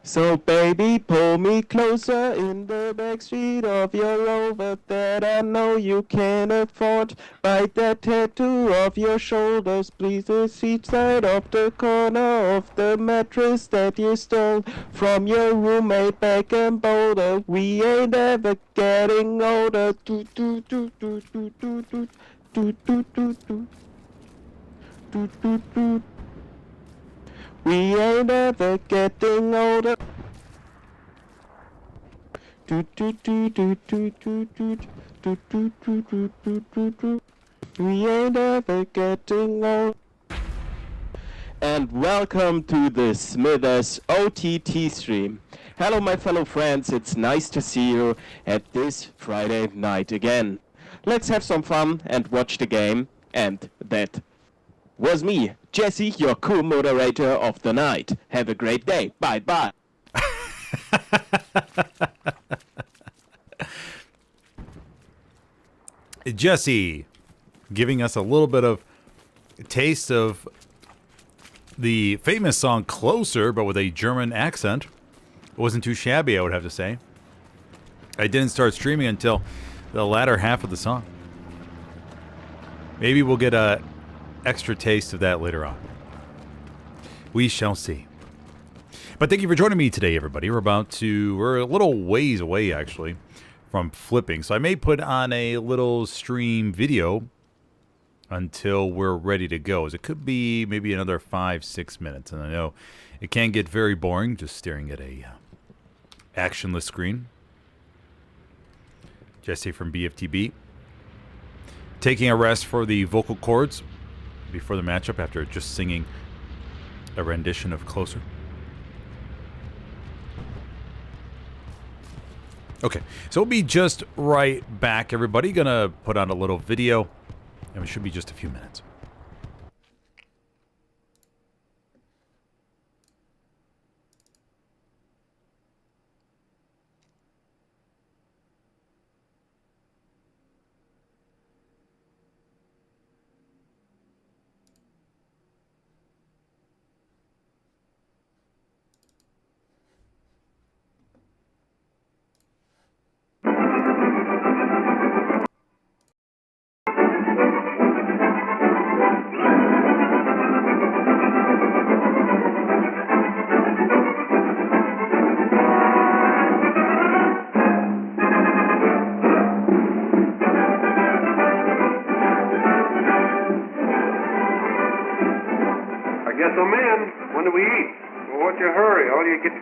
So baby, pull me closer in the backstreet of your Rover that I know you can afford. Bite that tattoo off your shoulders, please the each side of the corner of the mattress that you stole from your roommate back in Boulder. We ain't ever getting older. Do do do do do do do do do do do do do do. We ain't ever getting older. Do do do do do do do do do do do do do. We ain't ever getting old. And welcome to the Smithers OTT stream. Hello, my fellow friends. It's nice to see you at this Friday night again. Let's have some fun and watch the game. And that was me, Jesse, your cool moderator of the night. Have a great day. Bye bye. Jesse giving us a little bit of taste of the famous song Closer, but with a German accent. It wasn't too shabby, I would have to say. I didn't start streaming until the latter half of the song. Maybe we'll get a extra taste of that later on. We shall see. But thank you for joining me today, everybody. We're a little ways away, actually, from flipping. So I may put on a little stream video until we're ready to go. As it could be maybe another 5-6 minutes. And I know it can get very boring just staring at a actionless screen. Jesse from BFTB taking a rest for the vocal cords before the matchup after just singing a rendition of Closer. Okay, so we'll be just right back, everybody. Gonna put on a little video, and it should be just a few minutes.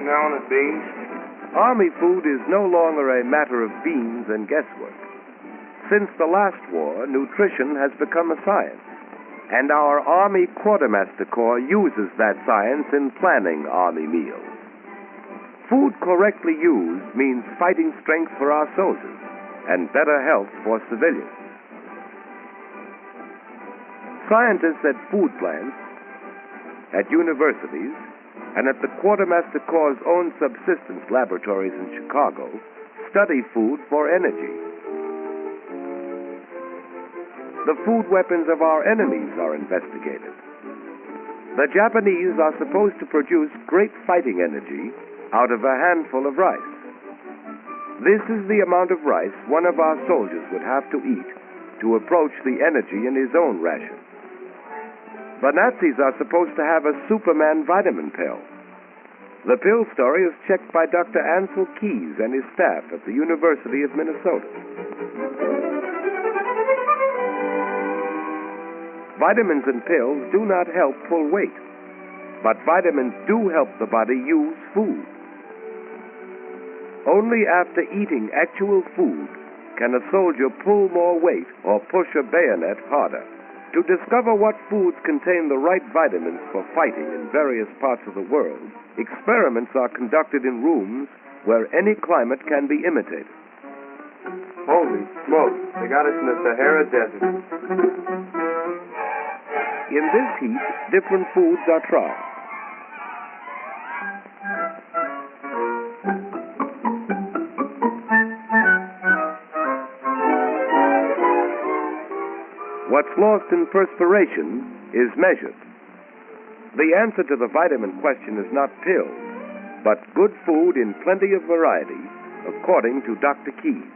Now and beans. Army food is no longer a matter of beans and guesswork. Since the last war, nutrition has become a science, and our Army Quartermaster Corps uses that science in planning Army meals. Food correctly used means fighting strength for our soldiers and better health for civilians. Scientists at food plants, at universities, and at the Quartermaster Corps' own subsistence laboratories in Chicago, study food for energy. The food weapons of our enemies are investigated. The Japanese are supposed to produce great fighting energy out of a handful of rice. This is the amount of rice one of our soldiers would have to eat to approach the energy in his own ration. The Nazis are supposed to have a Superman vitamin pill. The pill story is checked by Dr. Ansel Keys and his staff at the University of Minnesota. Vitamins and pills do not help pull weight, but vitamins do help the body use food. Only after eating actual food can a soldier pull more weight or push a bayonet harder. To discover what foods contain the right vitamins for fighting in various parts of the world, experiments are conducted in rooms where any climate can be imitated. Holy smoke, they got us in the Sahara Desert. In this heat, different foods are tried. What's lost in perspiration is measured. The answer to the vitamin question is not pills, but good food in plenty of variety, according to Dr. Keyes.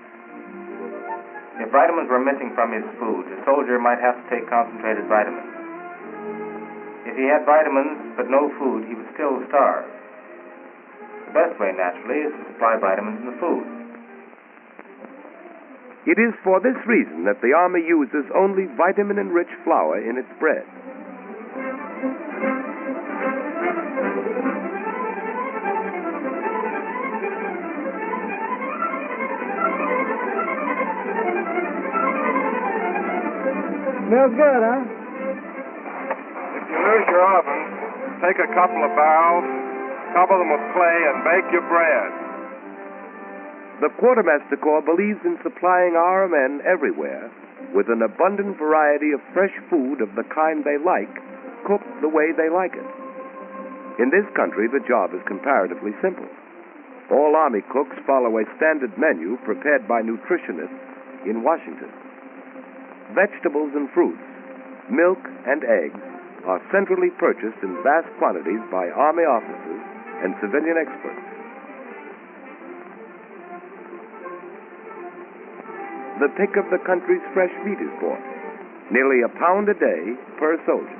If vitamins were missing from his food, a soldier might have to take concentrated vitamins. If he had vitamins but no food, he would still starve. The best way, naturally, is to supply vitamins in the food. It is for this reason that the Army uses only vitamin-enriched flour in its bread. Smells good, huh? If you lose your oven, take a couple of barrels, cover them with clay, and bake your bread. The Quartermaster Corps believes in supplying our men everywhere with an abundant variety of fresh food of the kind they like, cooked the way they like it. In this country, the job is comparatively simple. All Army cooks follow a standard menu prepared by nutritionists in Washington. Vegetables and fruits, milk and eggs are centrally purchased in vast quantities by Army officers and civilian experts. The pick of the country's fresh meat is bought, nearly a pound a day per soldier.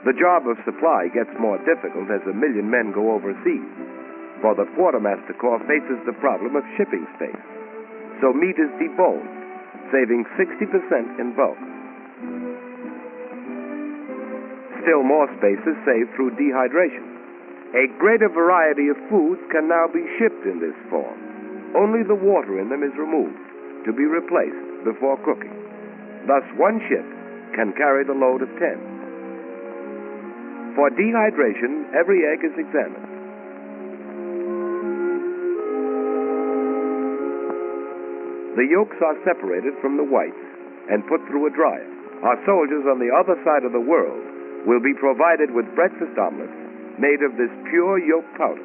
The job of supply gets more difficult as 1 million men go overseas, for the Quartermaster Corps faces the problem of shipping space. So meat is deboned, saving 60% in bulk. Still more space is saved through dehydration. A greater variety of foods can now be shipped in this form. Only the water in them is removed to be replaced before cooking. Thus, one ship can carry the load of 10. For dehydration, every egg is examined. The yolks are separated from the whites and put through a dryer. Our soldiers on the other side of the world will be provided with breakfast omelets made of this pure yolk powder.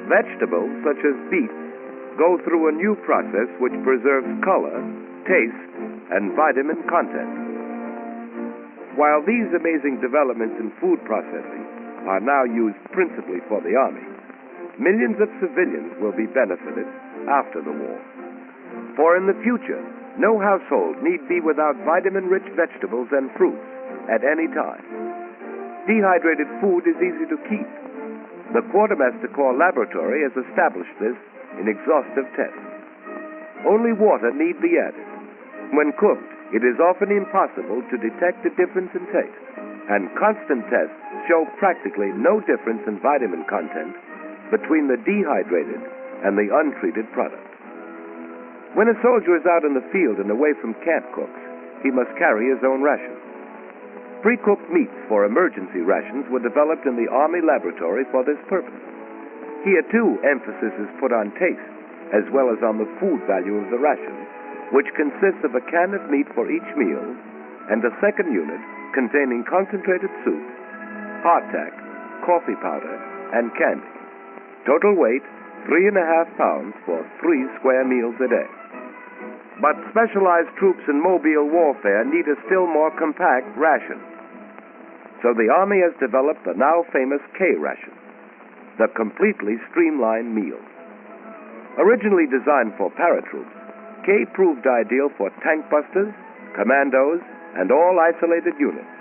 Vegetables, such as beets, go through a new process which preserves color, taste, and vitamin content. While these amazing developments in food processing are now used principally for the Army, millions of civilians will be benefited after the war. For in the future, no household need be without vitamin-rich vegetables and fruits at any time. Dehydrated food is easy to keep. The Quartermaster Corps Laboratory has established this in exhaustive tests. Only water need be added. When cooked, it is often impossible to detect a difference in taste, and constant tests show practically no difference in vitamin content between the dehydrated and the untreated product. When a soldier is out in the field and away from camp cooks, he must carry his own rations. Pre-cooked meats for emergency rations were developed in the Army laboratory for this purpose. Here, too, emphasis is put on taste, as well as on the food value of the ration, which consists of a can of meat for each meal and a second unit containing concentrated soup, hardtack, coffee powder, and candy. Total weight, 3.5 pounds for 3 square meals a day. But specialized troops in mobile warfare need a still more compact ration. So the Army has developed the now famous K ration, the completely streamlined meal. Originally designed for paratroops, K proved ideal for tank busters, commandos, and all isolated units.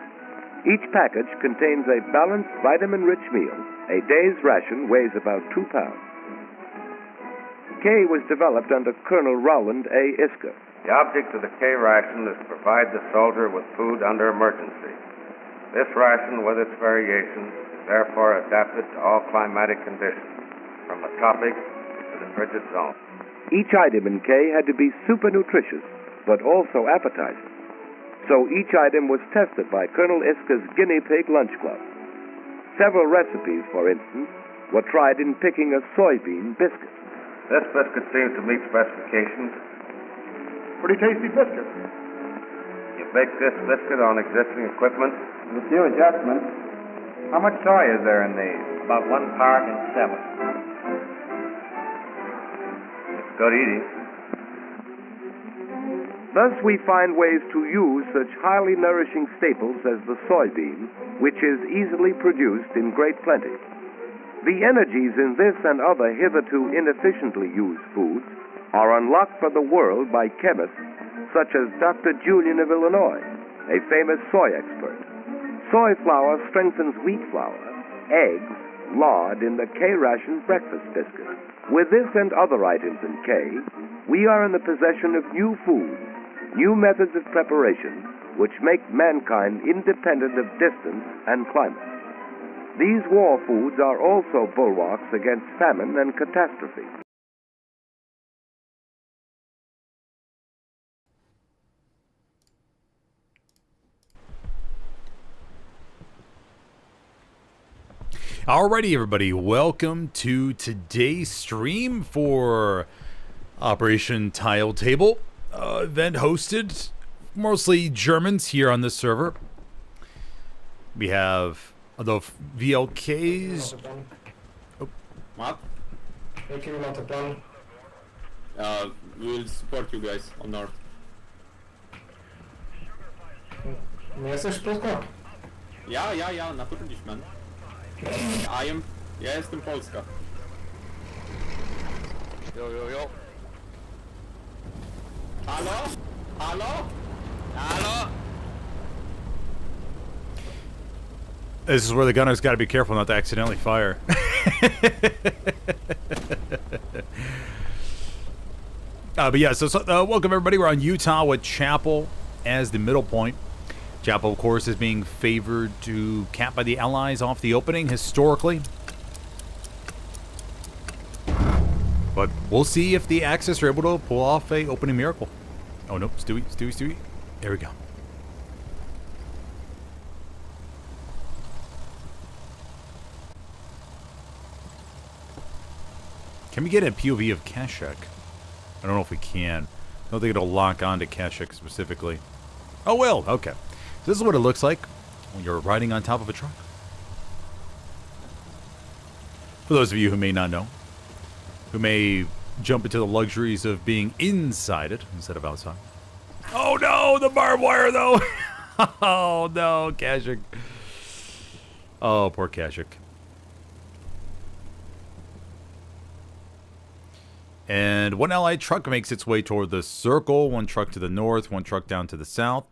Each package contains a balanced vitamin-rich meal. A day's ration weighs about 2 pounds. K was developed under Colonel Rowland A. Isker. The object of the K ration is to provide the soldier with food under emergency. This ration, with its variations, is therefore adapted to all climatic conditions, from the tropics to the frigid zone. Each item in K had to be super nutritious, but also appetizing. So each item was tested by Colonel Isker's guinea pig lunch club. Several recipes, for instance, were tried in picking a soybean biscuit. This biscuit seems to meet specifications. Pretty tasty biscuit. You bake this biscuit on existing equipment. With a few adjustments. How much soy is there in these? About 1 part in 7. Good eating. Thus, we find ways to use such highly nourishing staples as the soybean, which is easily produced in great plenty. The energies in this and other hitherto inefficiently used foods are unlocked for the world by chemists such as Dr. Julian of Illinois, a famous soy expert. Soy flour strengthens wheat flour, eggs, lard in the K-ration breakfast biscuit. With this and other items in K, we are in the possession of new foods, new methods of preparation, which make mankind independent of distance and climate. These war foods are also bulwarks against famine and catastrophe. Alrighty, everybody, welcome to today's stream for Operation Tile Table, event hosted mostly Germans here on this server. We have the VLKs. Oh. What? We'll support you guys on North. Ja, natürlich, man. Ja jestem Polska. Jo. Halo? This is where the gunner's got to be careful not to accidentally fire. But yeah, so welcome everybody. We're on Utah with Chapel as the middle point. Chapel, of course, is being favored to cap by the Allies off the opening historically. But we'll see if the Axis are able to pull off a opening miracle. Oh no, Stewie. There we go. Can we get a POV of Kashuk? I don't know if we can. I don't think it'll lock on to Kashuk specifically. Oh well, okay. So this is what it looks like when you're riding on top of a truck. For those of you who may not know, who may jump into the luxuries of being inside it instead of outside. Oh no, the barbed wire though! Oh no, Kashuk. Oh, poor Kashuk. And one Allied truck makes its way toward the circle, one truck to the north, one truck down to the south.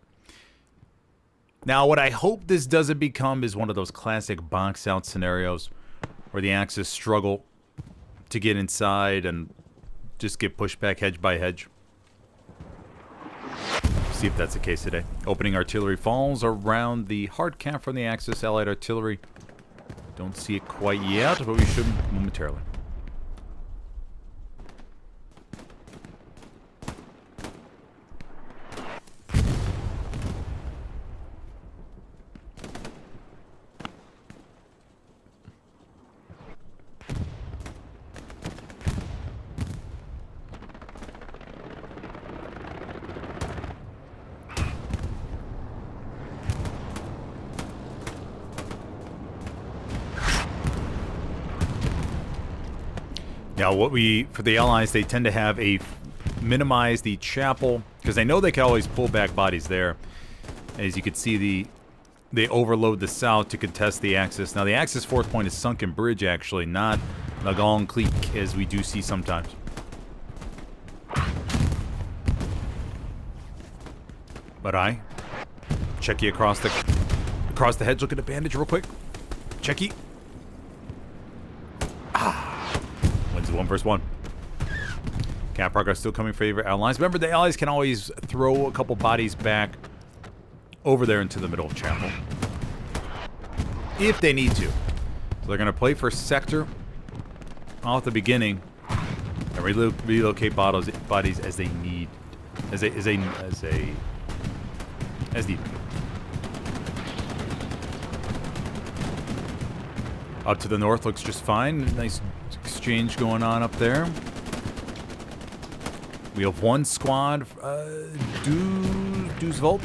Now, what I hope this doesn't become is one of those classic box-out scenarios where the Axis struggle to get inside and just get pushed back hedge by hedge. See if that's the case today. Opening artillery falls around the hard cap from the Axis. Allied artillery. Don't see it quite yet, but we should momentarily. Now, for the Allies, they tend to have minimize the chapel, because they know they can always pull back bodies there. As you can see, they overload the south to contest the Axis. Now, the Axis fourth point is Sunken Bridge, actually, not Lagon Creek, as we do see sometimes. But Checky across the hedge. Look at the bandage real quick. Checky. Wins 1-1. Cap progress still coming for your Allies. Remember, the Allies can always throw a couple bodies back over there into the middle of Chapel if they need to. So they're going to play for sector off the beginning and relocate bodies as they need, as needed. Up to the north looks just fine. Nice exchange going on up there. We have one squad, Duswolf,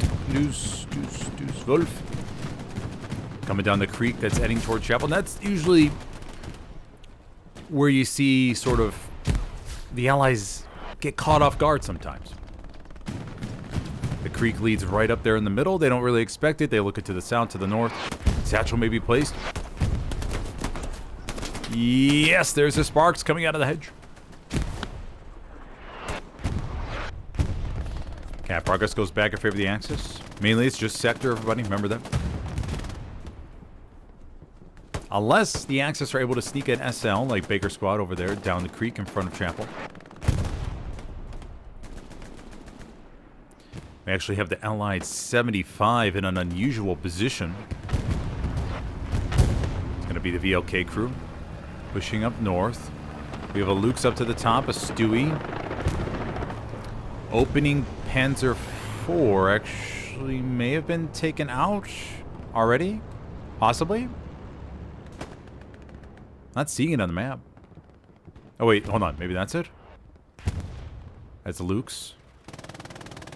coming down the creek that's heading toward Chapel. And that's usually where you see sort of the Allies get caught off guard sometimes. The creek leads right up there in the middle. They don't really expect it. They look it to the south, to the north. Satchel may be placed. Yes, there's the sparks coming out of the hedge. Okay, progress goes back in favor of the Axis. Mainly, it's just sector, everybody. Remember that. Unless the Axis are able to sneak an SL, like Baker Squad over there, down the creek in front of Chapel. We actually have the Allied 75 in an unusual position. It's going to be the VLK crew pushing up north. We have a Luke's up to the top, a Stewie. Opening Panzer IV actually may have been taken out already, possibly. Not seeing it on the map. Oh wait, hold on, maybe that's it? That's the Luke's.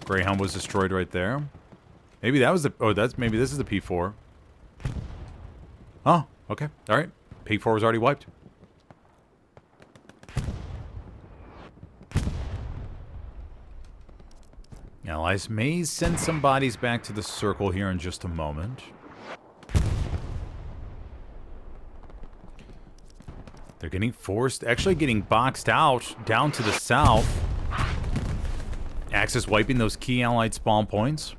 Greyhound was destroyed right there. Maybe that was the... Oh, maybe this is the P4. Oh, okay. Alright. P4 was already wiped. Allies may send some bodies back to the circle here in just a moment. They're getting forced... Actually getting boxed out down to the south. Axis wiping those key Allied spawn points.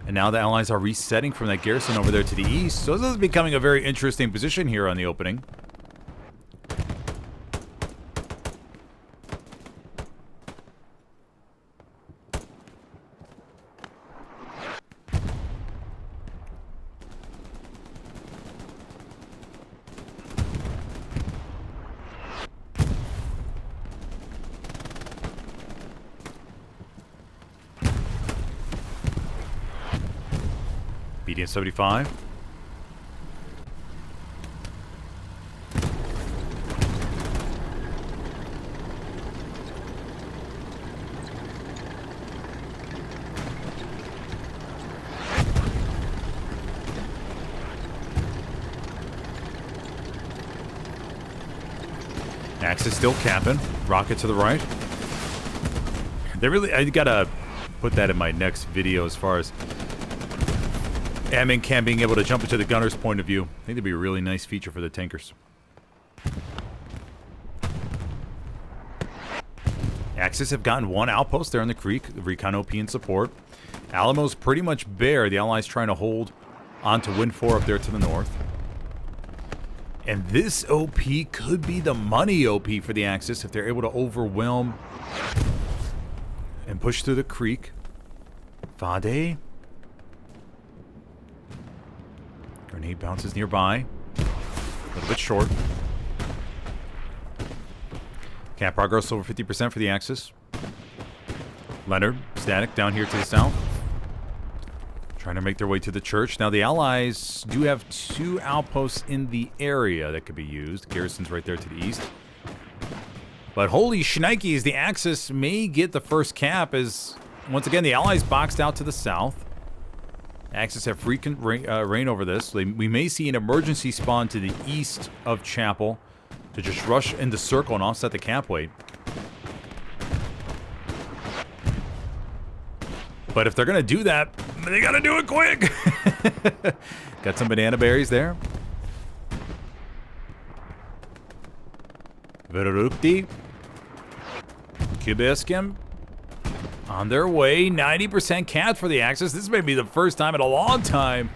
And now the Allies are resetting from that garrison over there to the east. So this is becoming a very interesting position here on the opening. BDS 75. Axis still capping. Rocket to the right. They really... I gotta put that in my next video as far as Admin Cam being able to jump into the gunner's point of view. I think that'd be a really nice feature for the tankers. Axis have gotten one outpost there on the creek. The recon OP in support. Alamo's pretty much bare. The Allies trying to hold on to Win 4 up there to the north. And this OP could be the money OP for the Axis if they're able to overwhelm and push through the creek. Vade. Grenade bounces nearby. A little bit short. Cap progress over 50% for the Axis. Leonard, static down here to the south. Trying to make their way to the church. Now the Allies do have two outposts in the area that could be used. Garrison's right there to the east. But holy shnikes, the Axis may get the first cap as, once again, the Allies boxed out to the south. Axis have free reign over this. We may see an emergency spawn to the east of Chapel to just rush in the circle and offset the cap weight. But if they're going to do that, they got to do it quick. Got some banana berries there. Verukti. Kubiskim. On their way, 90% capped for the Axis. This may be the first time in a long time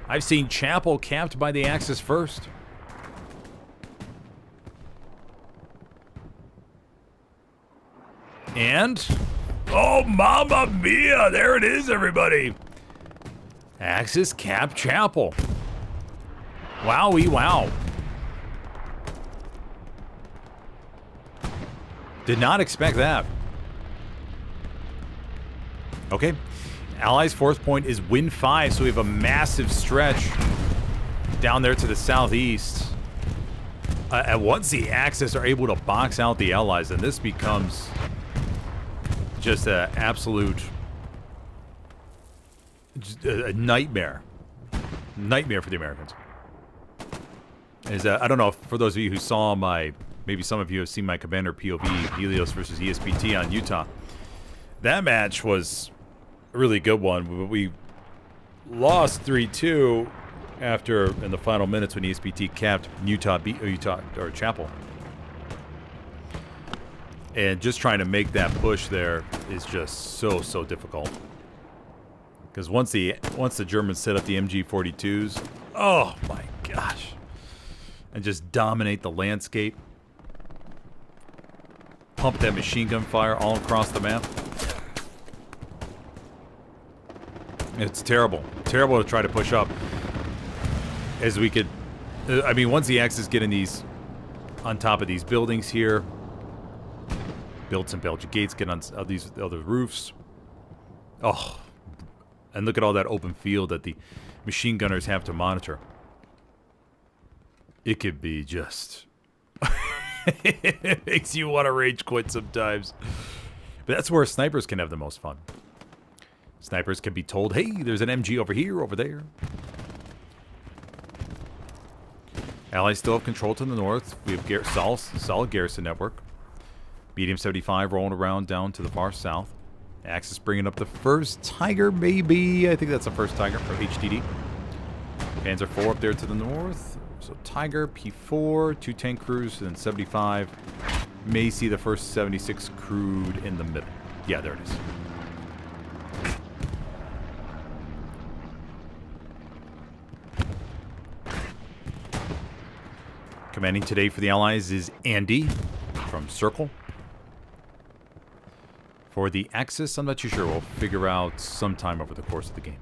I've seen Chapel capped by the Axis first. And, oh, mamma mia, there it is, everybody. Axis capped Chapel. Wowie wow. Did not expect that. Okay. Allies' fourth point is Win 5, so we have a massive stretch down there to the southeast. And once the Axis are able to box out the Allies, then this becomes just an absolute a nightmare. Nightmare for the Americans. I don't know, for those of you who saw my maybe some of you have seen my Commander POV, Helios versus ESPT on Utah. That match was a really good one, but we lost 3-2 after, in the final minutes, when ESPT capped Utah or Chapel. And just trying to make that push there is just so difficult. Because once the Germans set up the MG42s, oh my gosh, and just dominate the landscape, pump that machine gun fire all across the map. It's terrible to try to push up. As we could, I mean, once the Axis get in these, on top of these buildings here, build some Belgian gates, get on these other roofs. Oh, and look at all that open field that the machine gunners have to monitor. It could be just... it makes you want to rage quit sometimes. But that's where snipers can have the most fun. Snipers can be told, hey, there's an MG over here, over there. Allies still have control to the north. We have solid garrison network. Medium 75 rolling around down to the far south. Axis bringing up the first Tiger, maybe. I think that's the first Tiger for HDD. Panzer IV up there to the north. So Tiger, P4, 2 tank crews, and then 75. May see the first 76 crewed in the middle. Yeah, there it is. Commanding today for the Allies is Andy from Circle. For the Axis, I'm not too sure. We'll figure out sometime over the course of the game.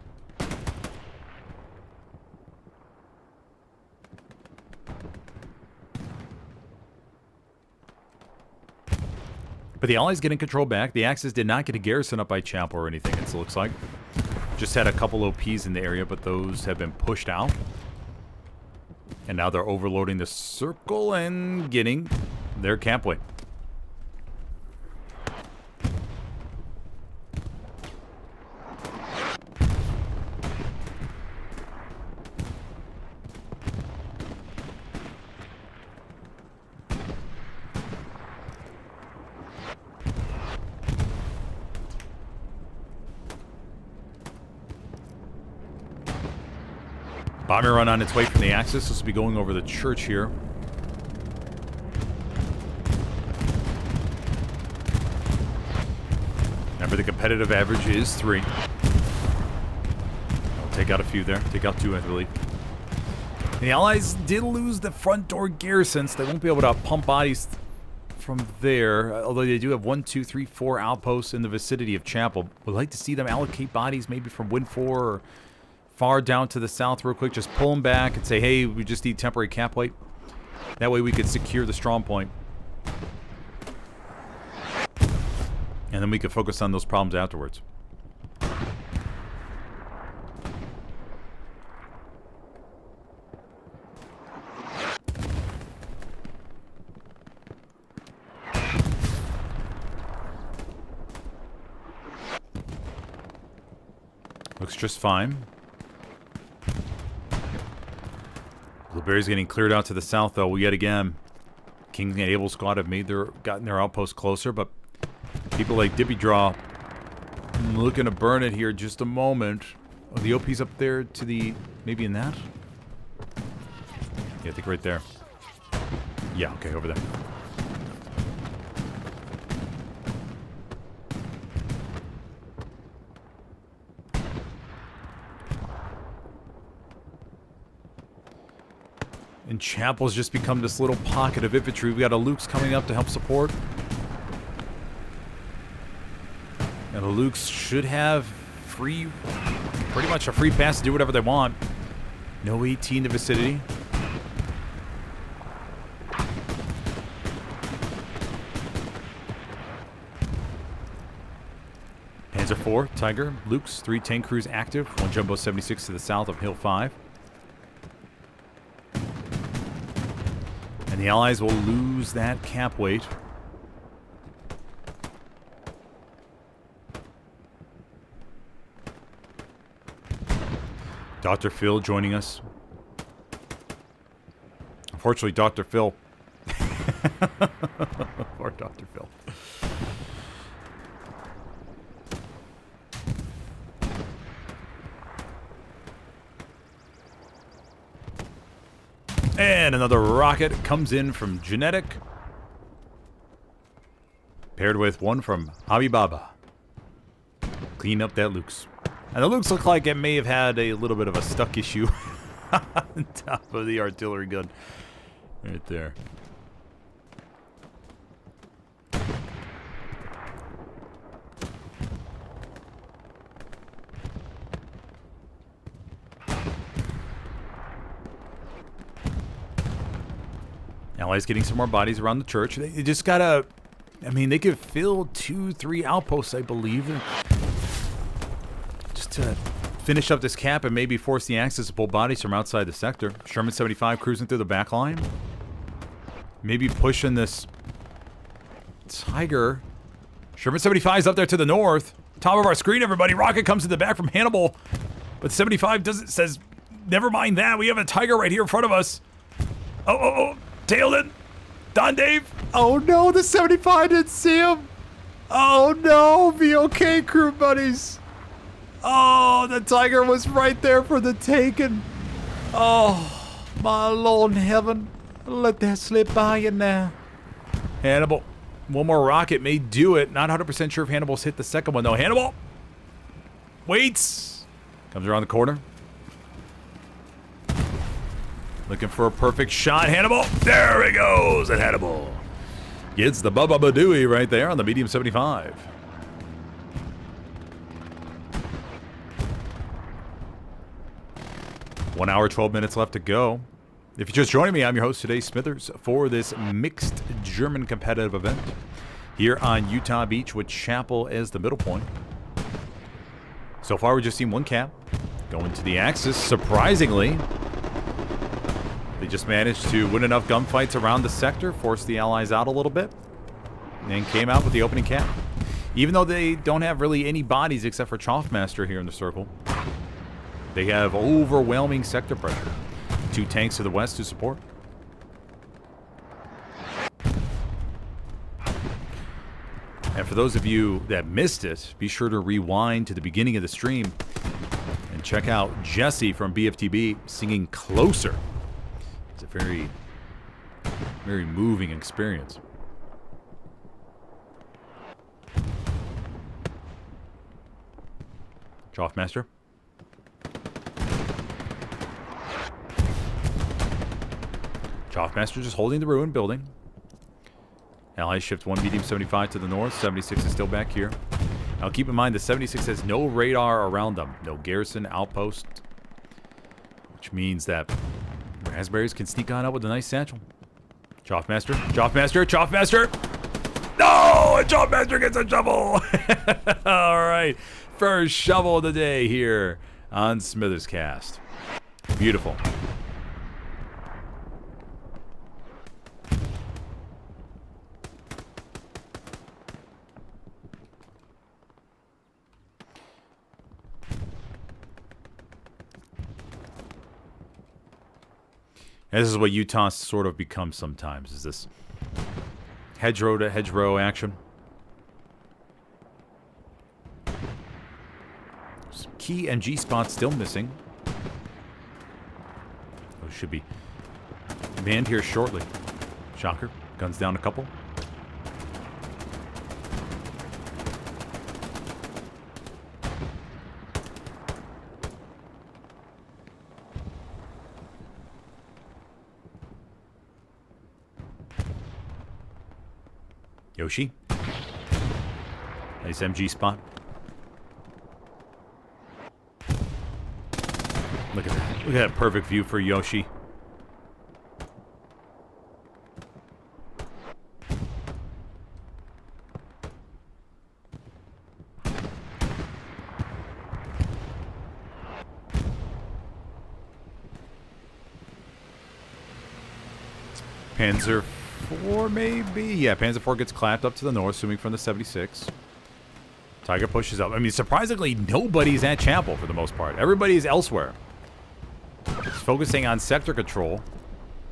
But the Allies getting control back. The Axis did not get a garrison up by Chapel or anything, it looks like. Just had a couple OPs in the area, but those have been pushed out. And now they're overloading the circle and getting their campway. Bomber run on its way from the Axis. This will be going over the church here. Remember, the competitive average is 3. I'll take out a few there. Take out 2, I believe. The Allies did lose the front door garrisons. They won't be able to pump bodies from there. Although they do have 1, 2, 3, 4 outposts in the vicinity of Chapel. Would like to see them allocate bodies maybe from Win 4 or far down to the south real quick. Just pull them back and say, hey, we just need temporary cap weight. That way we could secure the strong point. And then we could focus on those problems afterwards. Looks just fine. Blueberry's getting cleared out to the south, though, yet again. King and Able squad have gotten their outpost closer, but people like Dippy Draw looking to burn it here just a moment. Oh, the OP's up there to the... maybe in that? Yeah, I think right there. Yeah, okay, over there. And Chapel's just become this little pocket of infantry. We got a Luke's coming up to help support. And the Lukes should have pretty much a free pass to do whatever they want. No AT in the vicinity. Panzer IV, Tiger, Lukes, 3 tank crews active. 1 Jumbo 76 to the south of Hill 5. And the Allies will lose that cap weight. Dr. Phil joining us. Unfortunately, Dr. Phil Poor Dr. Phil. And another rocket comes in from Genetic, paired with one from Hobby Baba. Clean up that Luke's. And the Luke's look like it may have had a little bit of a stuck issue on top of the artillery gun. Right there. Allies getting some more bodies around the church. They just gotta... I mean, they could fill 2-3 outposts, I believe. Just to finish up this cap and maybe force the Axis to pull bodies from outside the sector. Sherman 75 cruising through the back line. Maybe pushing this Tiger. Sherman 75 is up there to the north. Top of our screen, everybody. Rocket comes to the back from Hannibal. But 75 says, never mind that. We have a Tiger right here in front of us. Oh. Tailed it. Don Dave. Oh no, the 75 didn't see him. Oh no, be okay, crew buddies. Oh, the Tiger was right there for the taking. Oh, my Lord in heaven. Let that slip by you now. Hannibal. One more rocket may do it. Not 100% sure if Hannibal's hit the second one though. Hannibal. Waits. Comes around the corner. Looking for a perfect shot. Hannibal. There he goes. And Hannibal gets the Bubba Badooey right there on the medium 75. One hour, 12 minutes left to go. If you're just joining me, I'm your host today, Smithers, for this mixed German competitive event here on Utah Beach with Chapel as the middle point. So far, we've just seen one cap going to the Axis. Surprisingly, they just managed to win enough gunfights around the sector, force the Allies out a little bit, and then came out with the opening cap. Even though they don't have really any bodies except for Choffmaster here in the circle, they have overwhelming sector pressure. 2 tanks to the west to support. And for those of you that missed it, be sure to rewind to the beginning of the stream and check out Jesse from BFTB singing Closer. It's a very, very moving experience. Choffmaster. Choffmaster just holding the ruined building. Allies shift 1 medium 75 to the north. 76 is still back here. Now keep in mind the 76 has no radar around them. No garrison outpost. Which means that Raspberries can sneak on up with a nice satchel. Choffmaster. Choffmaster. Choffmaster. No! And Choffmaster gets a shovel! Alright. First shovel of the day here on SmithersCast. Beautiful. And this is what Utah sort of becomes sometimes, is this hedgerow to hedgerow action. Some key MG spots still missing. Those should be manned here shortly. Shocker, guns down a couple. Yoshi. Nice MG spot. Look at that. Look at that perfect view for Yoshi. Panzer 4 maybe? Yeah, Panzer 4 gets clapped up to the north, assuming from the 76. Tiger pushes up. I mean, surprisingly, nobody's at Chapel for the most part. Everybody's elsewhere. Just focusing on sector control.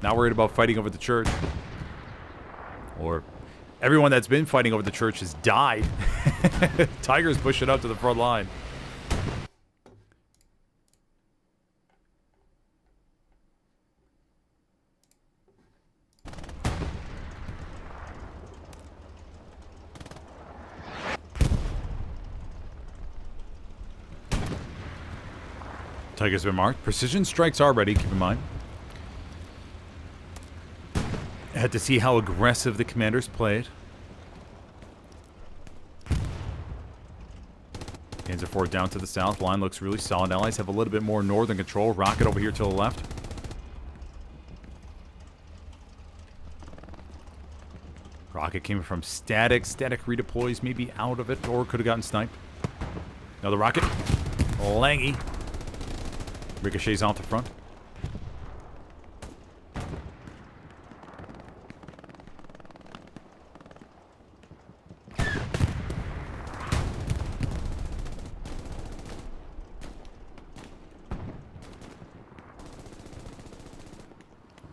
Not worried about fighting over the church. Or everyone that's been fighting over the church has died. Tiger's pushing up to the front line. Tiger's been marked. Precision strikes are ready, keep in mind. Had to see how aggressive the commanders played. Panzer IV down to the south. Line looks really solid. Allies have a little bit more northern control. Rocket over here to the left. Rocket came from static. Static redeploys maybe out of it, or could have gotten sniped. Another rocket. Langy. Ricochets out the front.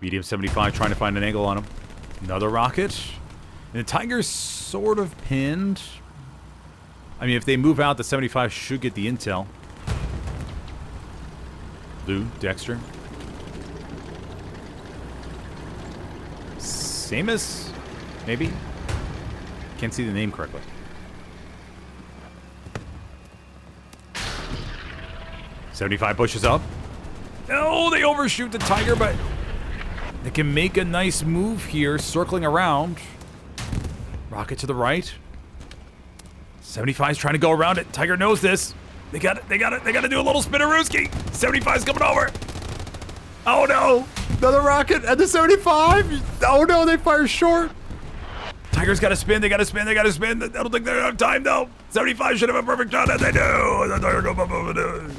Medium 75 trying to find an angle on him. Another rocket. And the Tiger's sort of pinned. I mean, if they move out, the 75 should get the intel. Lou, Dexter. Samus? Maybe? Can't see the name correctly. .75 pushes up. Oh, they overshoot the Tiger, but they can make a nice move here, circling around. Rocket to the right. 75's trying to go around it. Tiger knows this. They got it. They got to do a little spinnerooski. 75's coming over. Oh no. Another rocket at the 75. Oh no, they fire short. Tiger's got to spin. They got to spin. I don't think they have time though. 75 should have a perfect shot, and they do.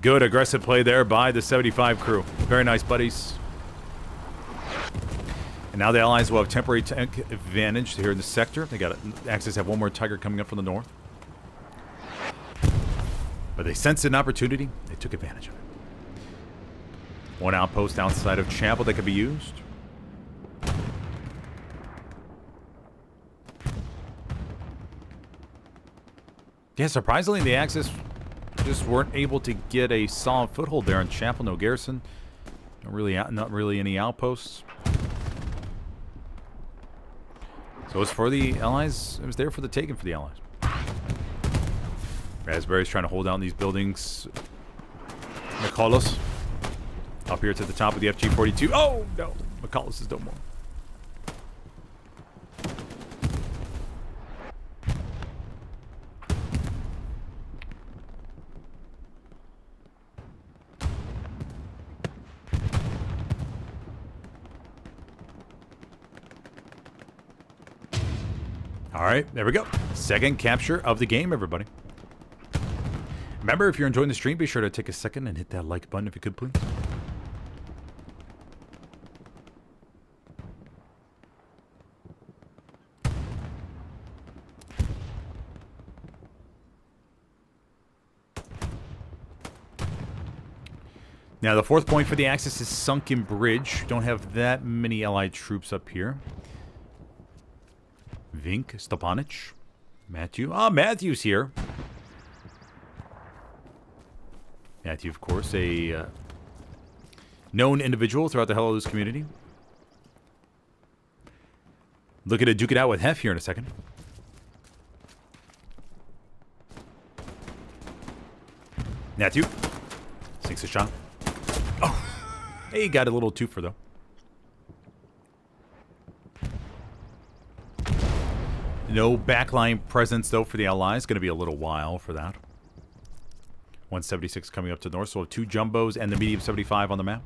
Good aggressive play there by the 75 crew. Very nice, buddies. And now the Allies will have temporary tank advantage here in the sector. They got Axis have one more Tiger coming up from the north. But they sensed an opportunity. They took advantage of it. One outpost outside of Chapel that could be used. Yeah, surprisingly, the Axis just weren't able to get a solid foothold there in Chapel. No garrison. Not really any outposts. So it's for the Allies. It was there for the taking for the Allies. Raspberry's trying to hold down these buildings. McCullough up here to the top of the FG-42. Oh no, McCullough is no more. All right, there we go. Second capture of the game, everybody. Remember, if you're enjoying the stream, be sure to take a second and hit that like button if you could, please. Now, the fourth point for the Axis is Sunken Bridge. Don't have that many Allied troops up here. Vink, Stepanich, Matthew. Ah, Matthew's here. Matthew, of course, a known individual throughout the Helios community. Looking to duke it out with Hef here in a second. Matthew sinks a shot. Oh, he got a little twofer though. No backline presence, though, for the Allies. Going to be a little while for that. 176 coming up to the north, so we'll have two jumbos and the medium 75 on the map.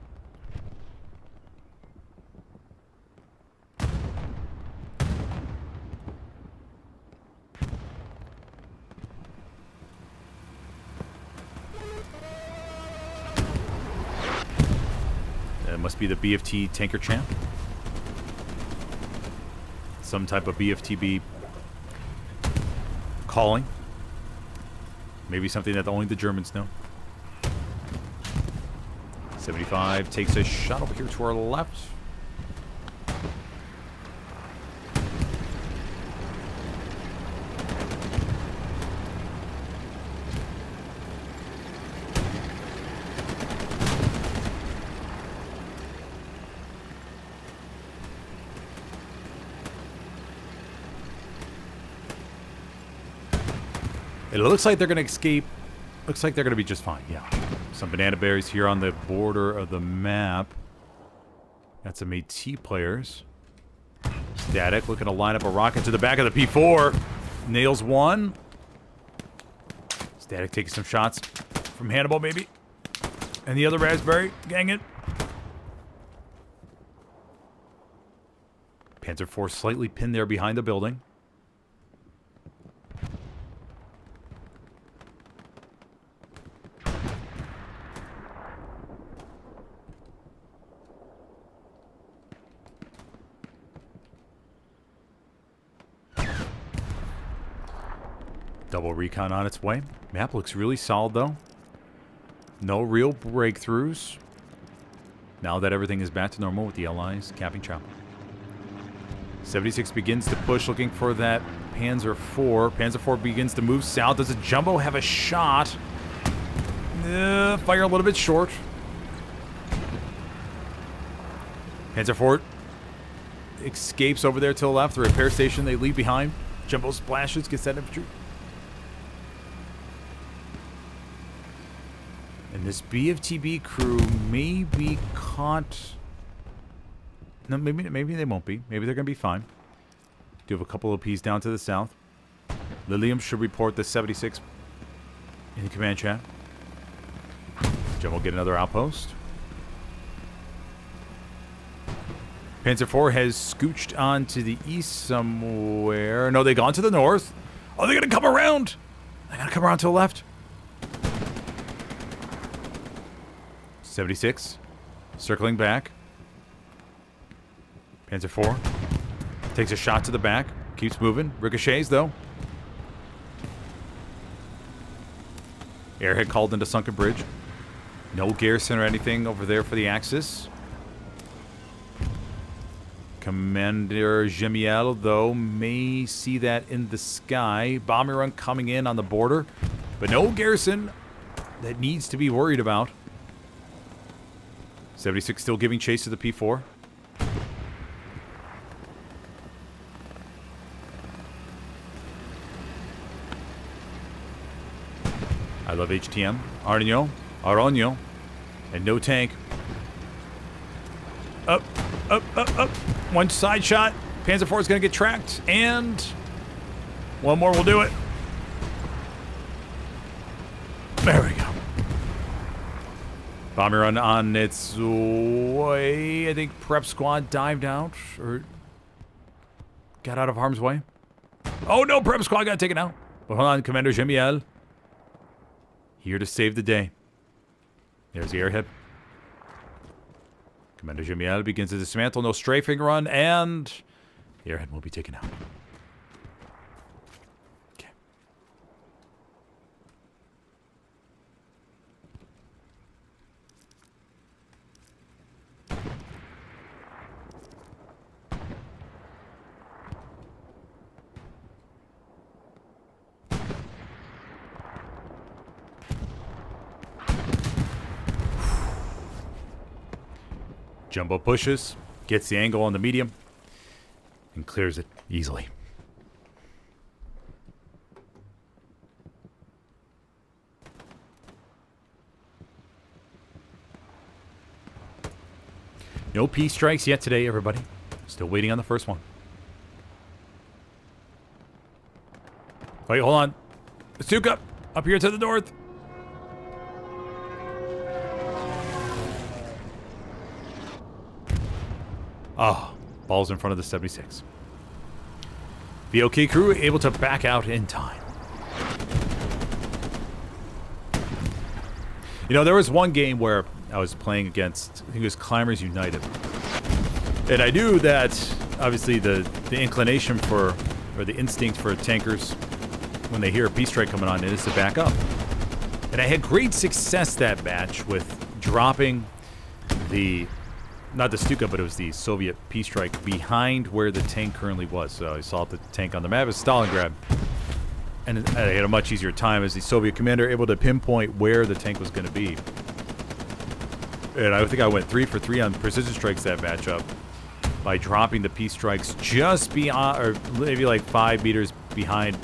That must be the BFT tanker champ. Some type of BFTB calling. Maybe something that only the Germans know. 75 takes a shot over here to our left. It looks like they're going to escape. Looks like they're going to be just fine. Yeah. Some banana berries here on the border of the map. Got some AT players. Static looking to line up a rocket to the back of the P4. Nails one. Static taking some shots from Hannibal, maybe. And the other raspberry. Gang it. Panzer IV slightly pinned there behind the building. Double recon on its way. Map looks really solid, though. No real breakthroughs. Now that everything is back to normal with the Allies capping chopper. 76 begins to push, looking for that Panzer IV. Panzer IV begins to move south. Does a Jumbo have a shot? Fire a little bit short. Panzer IV escapes over there to the left. The repair station they leave behind. Jumbo splashes, gets that infantry. And this BFTB crew may be caught. No, maybe they won't be. Maybe they're going to be fine. Do have a couple of Ps down to the south. Lilium should report the 76 in the command chat. Jim will get another outpost. Panzer IV has scooched on to the east somewhere. No, they've gone to the north. Oh, they're going to come around. They're going to come around to the left. 76. Circling back. Panzer IV. Takes a shot to the back. Keeps moving. Ricochets, though. Airhead called into Sunken Bridge. No garrison or anything over there for the Axis. Commander Gemiel, though, may see that in the sky. Bombing run coming in on the border. But no garrison that needs to be worried about. 76 still giving chase to the P4. I love HTM. Aronio. And no tank. Up. One side shot. Panzer IV is going to get tracked. And one more will do it. There we go. Bomber run on its way. I think prep squad dived out. Or got out of harm's way. Oh no, prep squad got taken out. But hold on, Commander Gemiel. Here to save the day. There's the airhead. Commander Gemiel begins to dismantle. No strafing run. And the airhead will be taken out. Okay. Jumbo pushes, gets the angle on the medium, and clears it easily. No P strikes yet today, everybody. Still waiting on the first one. Wait, hold on. Stuka, up here to the north. Oh, balls in front of the 76. VOK crew able to back out in time. You know, there was one game where I was playing against, I think it was Climbers United. And I knew that, obviously, the inclination for, or the instinct for tankers when they hear a Peace Strike coming on is to back up. And I had great success that match with dropping the... not the Stuka, but it was the Soviet Peace Strike behind where the tank currently was. So I saw the tank on the map as Stalingrad. And I had a much easier time as the Soviet commander able to pinpoint where the tank was going to be. And I think I went 3 for 3 on precision strikes that matchup by dropping the Peace Strikes just beyond, or maybe like 5 meters behind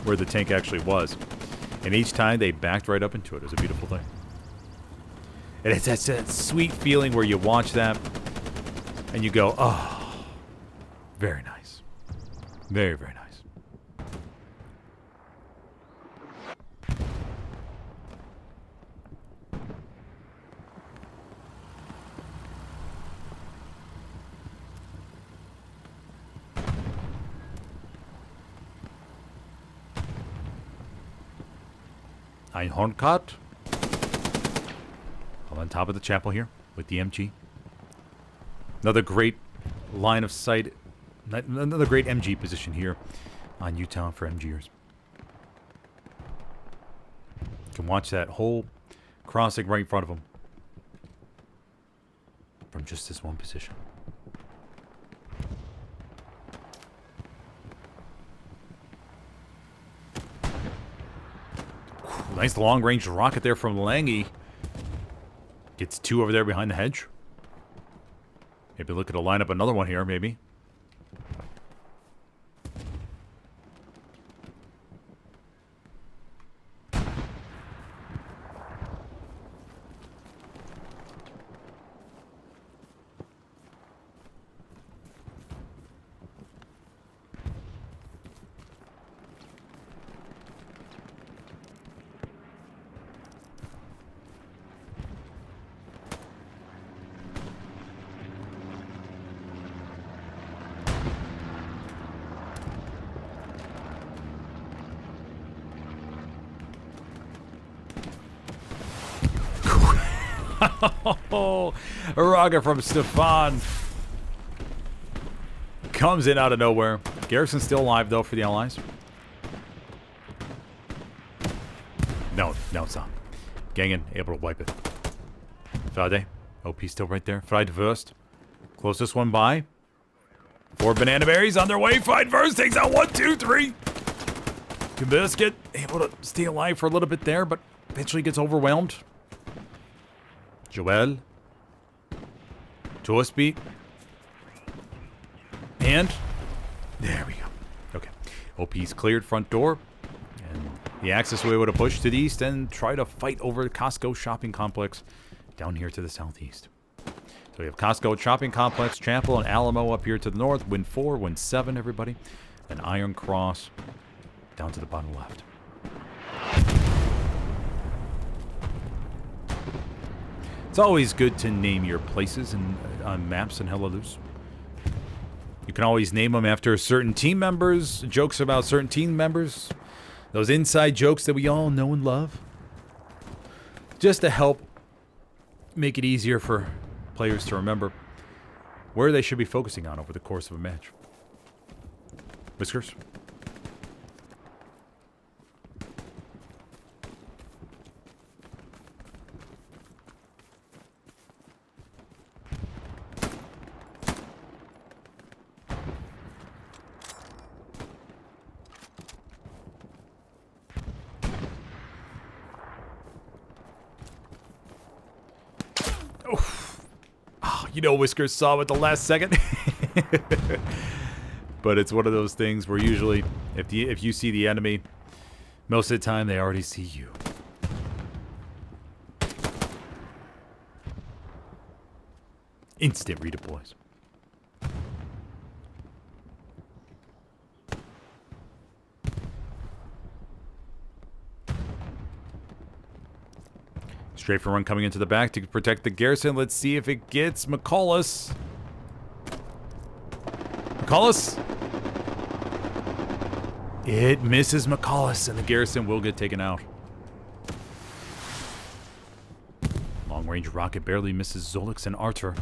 where the tank actually was. And each time they backed right up into it. It was a beautiful thing. And it's that sweet feeling where you watch that and you go, oh, very nice. Very, very nice. Ein Horncart. I'm on top of the chapel here with the MG. Another great line of sight. Another great MG position here on Utah for MGers. You can watch that whole crossing right in front of them from just this one position. Nice long-range rocket there from Lange. Gets 2 over there behind the hedge. Maybe look at a line up another one here, maybe. A rocket from Stefan comes in out of nowhere. Garrison's still alive, though, for the Allies. No, it's not. Gangen, able to wipe it. Frade, OP still right there. Fried first. Closest one by. 4 banana berries on their way. Fried first takes out 1, 2, 3. Kubiscuit able to stay alive for a little bit there, but eventually gets overwhelmed. Joel. Toastbeat. And there we go. Okay. OP's cleared front door. And the Axis way would have pushed to the east and try to fight over the Costco shopping complex down here to the southeast. So we have Costco shopping complex, Chapel, and Alamo up here to the north. Win 4, win 7, everybody. And Iron Cross down to the bottom left. It's always good to name your places on maps and Hella Loose. You can always name them after certain team members, jokes about certain team members, those inside jokes that we all know and love. Just to help make it easier for players to remember where they should be focusing on over the course of a match. Whiskers? You know, Whiskers saw it at the last second. But it's one of those things where usually, if you see the enemy, most of the time they already see you. Instant redeploys. Strafe run coming into the back to protect the garrison. Let's see if it gets McCullis. McCullis. It misses McCullis, and the garrison will get taken out. Long-range rocket barely misses Zolix and Arthur.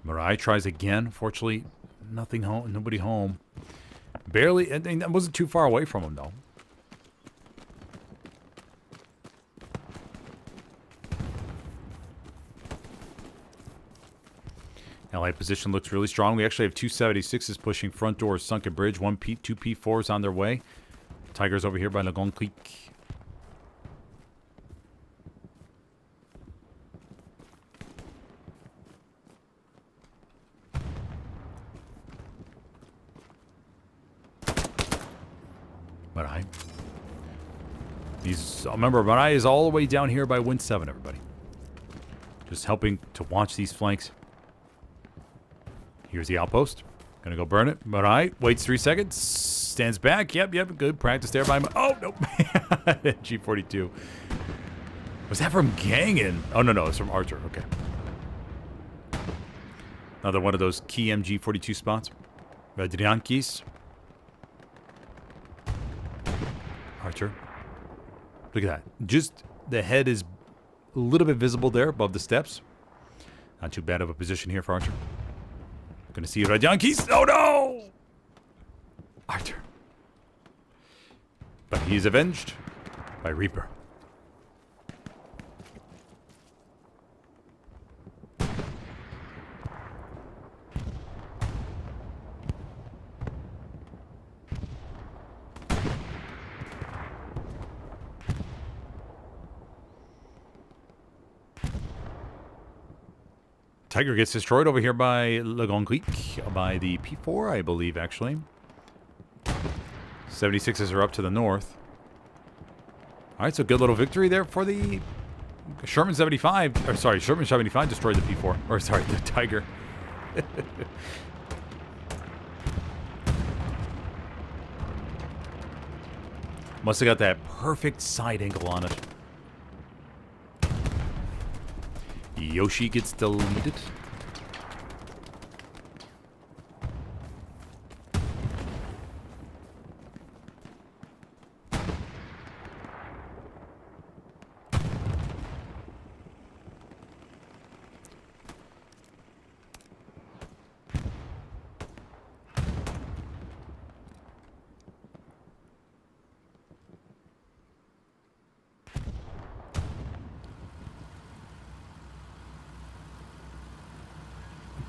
Marai tries again. Fortunately, nothing home. Nobody home. Barely. I mean, that wasn't too far away from him, though. Allied position looks really strong. We actually have 2 76s pushing front door sunken bridge. 2 P4s on their way. Tigers over here by Lagon Creek. Marai. Remember, Marai is all the way down here by Wind 7, everybody. Just helping to watch these flanks. Here's the outpost. Gonna go burn it. Marai waits 3 seconds. Stands back. Yep. Good practice there by him. Oh, no. G42. Was that from Gangan? Oh, no. It's from Archer. Okay. Another one of those key MG42 spots. Vedriankis. Archer. Look at that. Just the head is a little bit visible there above the steps. Not too bad of a position here for Archer. Gonna see Vedriankis. Oh no! Archer. But he is avenged by Reaper. Tiger gets destroyed over here by Lagon Creek, by the P4, I believe, actually. 76s are up to the north. All right, so good little victory there for the Sherman 75. Or sorry, Sherman 75 destroyed the P4. Or sorry, the Tiger. Must have got that perfect side angle on it. Yoshi gets deleted.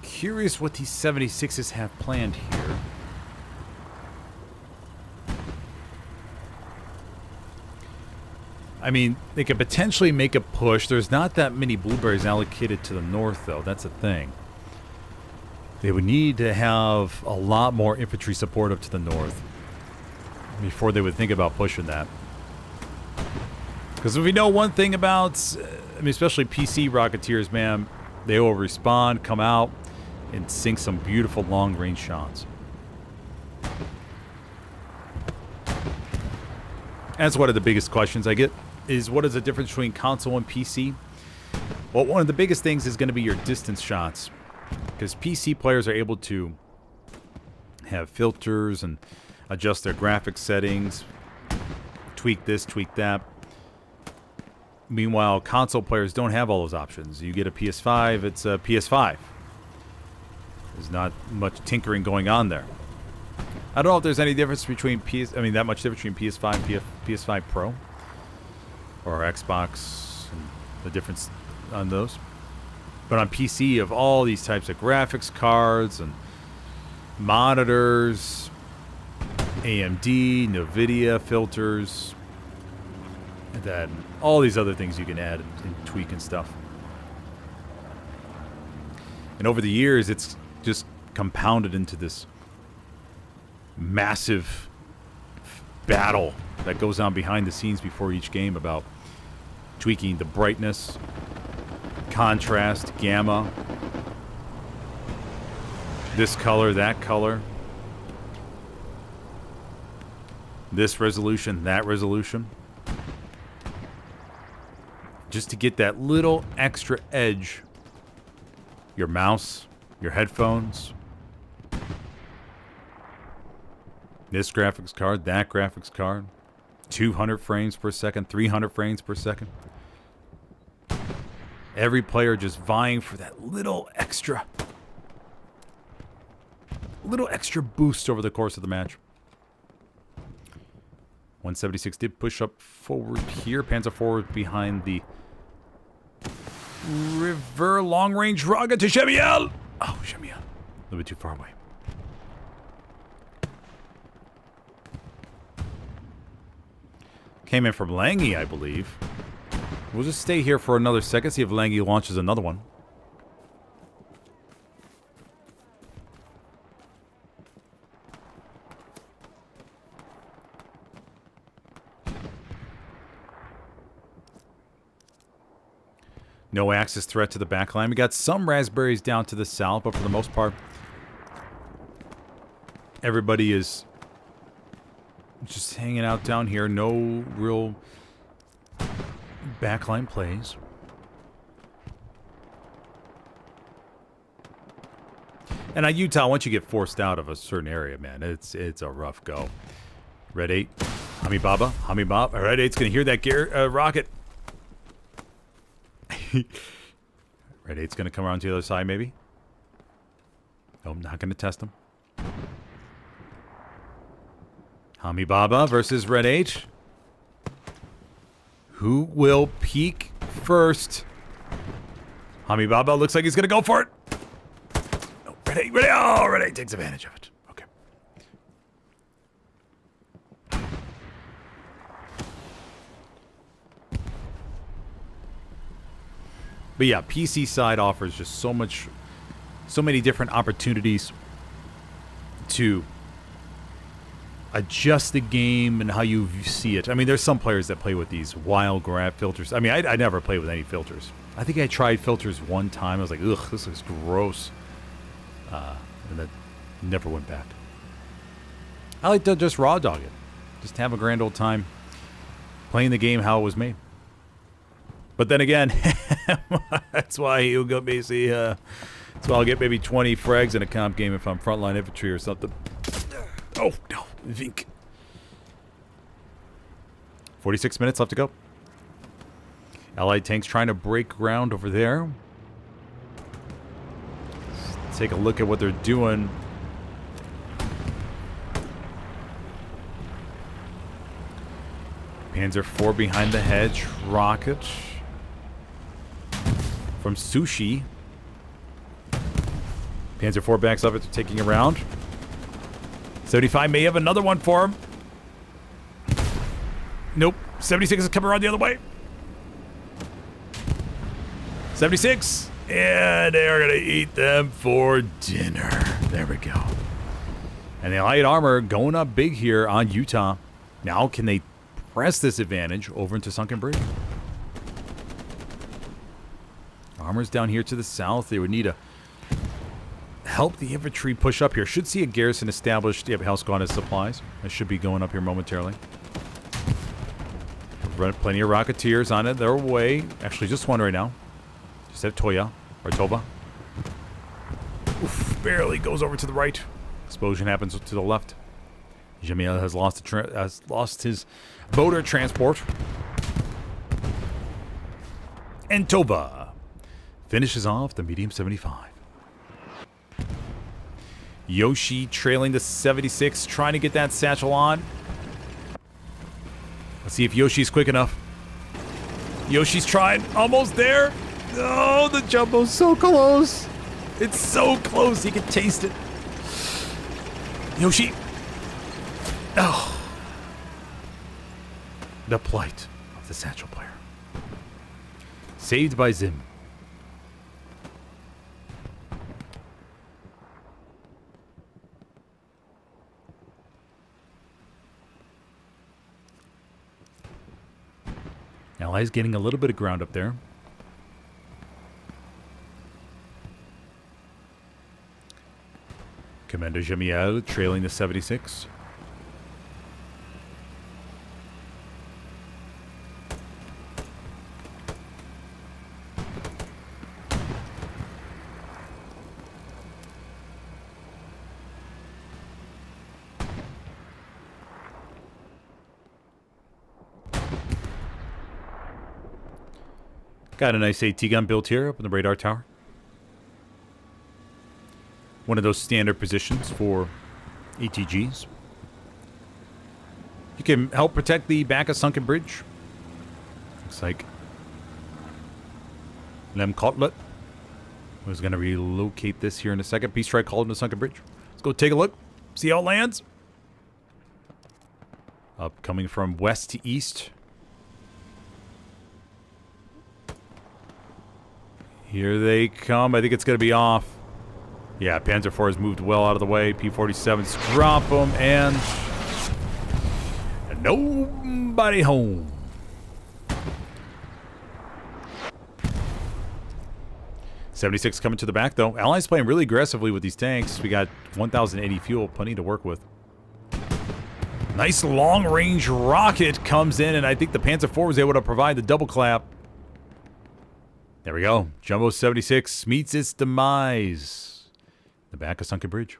Curious what these 76s have planned here. I mean, they could potentially make a push. There's not that many blueberries allocated to the north, though. That's a thing. They would need to have a lot more infantry support up to the north before they would think about pushing that. Because if we know one thing about, I mean, especially PC Rocketeers, man, they will respawn, come out, and sink some beautiful long-range shots. That's one of the biggest questions I get, is what is the difference between console and PC? Well, one of the biggest things is going to be your distance shots. Because PC players are able to have filters and adjust their graphics settings, tweak this, tweak that. Meanwhile, console players don't have all those options. You get a PS5, it's a PS5. There's not much tinkering going on there. I don't know if there's any difference between that much difference between PS5 and PS5 Pro or Xbox and the difference on those. But on PC, of all these types of graphics cards and monitors, AMD, NVIDIA filters, and then all these other things you can add and tweak and stuff. And over the years, it's just compounded into this massive battle that goes on behind the scenes before each game about tweaking the brightness, contrast, gamma, this color, that color, this resolution, that resolution, just to get that little extra edge. Your mouse, your headphones, this graphics card, that graphics card, 200 frames per second, 300 frames per second. Every player just vying for that little extra boost over the course of the match. 176 did push up forward here. Panzer forward behind the river. Long-range rocket to Cheviel. Oh, Jamia. A little bit too far away. Came in from Langy, I believe. We'll just stay here for another second, see if Langy launches another one. No access threat to the backline. We got some raspberries down to the south, but for the most part, everybody is just hanging out down here. No real backline plays. And at Utah, once you get forced out of a certain area, man, it's a rough go. Red 8, Hami Baba, Hami Bob. Red 8's gonna hear that rocket. Red 8's gonna come around to the other side, maybe. No, I'm not gonna test him. Hami Baba versus Red 8. Who will peek first? Hami Baba looks like he's gonna go for it. No, Red 8, Red 8. Oh, Red 8 takes advantage of it. Okay. But yeah, PC side offers just so many different opportunities to adjust the game and how you see it. I mean, there's some players that play with these wild grab filters. I mean, I never played with any filters. I think I tried filters one time. I was like, ugh, this looks gross. And then never went back. I like to just raw dog it. Just have a grand old time playing the game how it was made. But then again, that's why you'll go basically, that's why I'll get maybe 20 frags in a comp game if I'm frontline infantry or something. Oh, no. Vink. 46 minutes left to go. Allied tanks trying to break ground over there. Let's take a look at what they're doing. Panzer IV behind the hedge. Rocket. From Sushi. Panzer IV backs up after taking a round. 75 may have another one for him. Nope. 76 is coming around the other way. 76. And they are going to eat them for dinner. There we go. And the light armor going up big here on Utah. Now can they press this advantage over into Sunken Bridge? Armor's down here to the south. They would need to help the infantry push up here. Should see a garrison established. They have a house squad as supplies. I should be going up here momentarily. Run plenty of Rocketeers on it. Their way. Actually, just one right now. Just have Toya. Or Tova. Oof, barely goes over to the right. Explosion happens to the left. Jamil has lost his boater transport. And Tova finishes off the medium 75. Yoshi trailing the 76, trying to get that satchel on. Let's see if Yoshi's quick enough. Yoshi's trying. Almost there. Oh, the jumbo's so close. It's so close. You can taste it. Yoshi. Oh. The plight of the satchel player. Saved by Zim. Allies getting a little bit of ground up there. Commander Jamiel trailing the 76. Got a nice AT gun built here up in the radar tower. One of those standard positions for ATGs. You can help protect the back of Sunken Bridge. Looks like Lem Cotlet was going to relocate this here in a second. Peace strike called into Sunken Bridge. Let's go take a look. See how it lands. Up coming from west to east. Here they come. I think it's going to be off. Yeah, Panzer IV has moved well out of the way. P-47s drop them, and nobody home. '76 coming to the back, though. Allies playing really aggressively with these tanks. We got 1,080 fuel, plenty to work with. Nice long-range rocket comes in, and I think the Panzer IV was able to provide the double clap. There we go. Jumbo 76 meets its demise. The back of Sunken Bridge.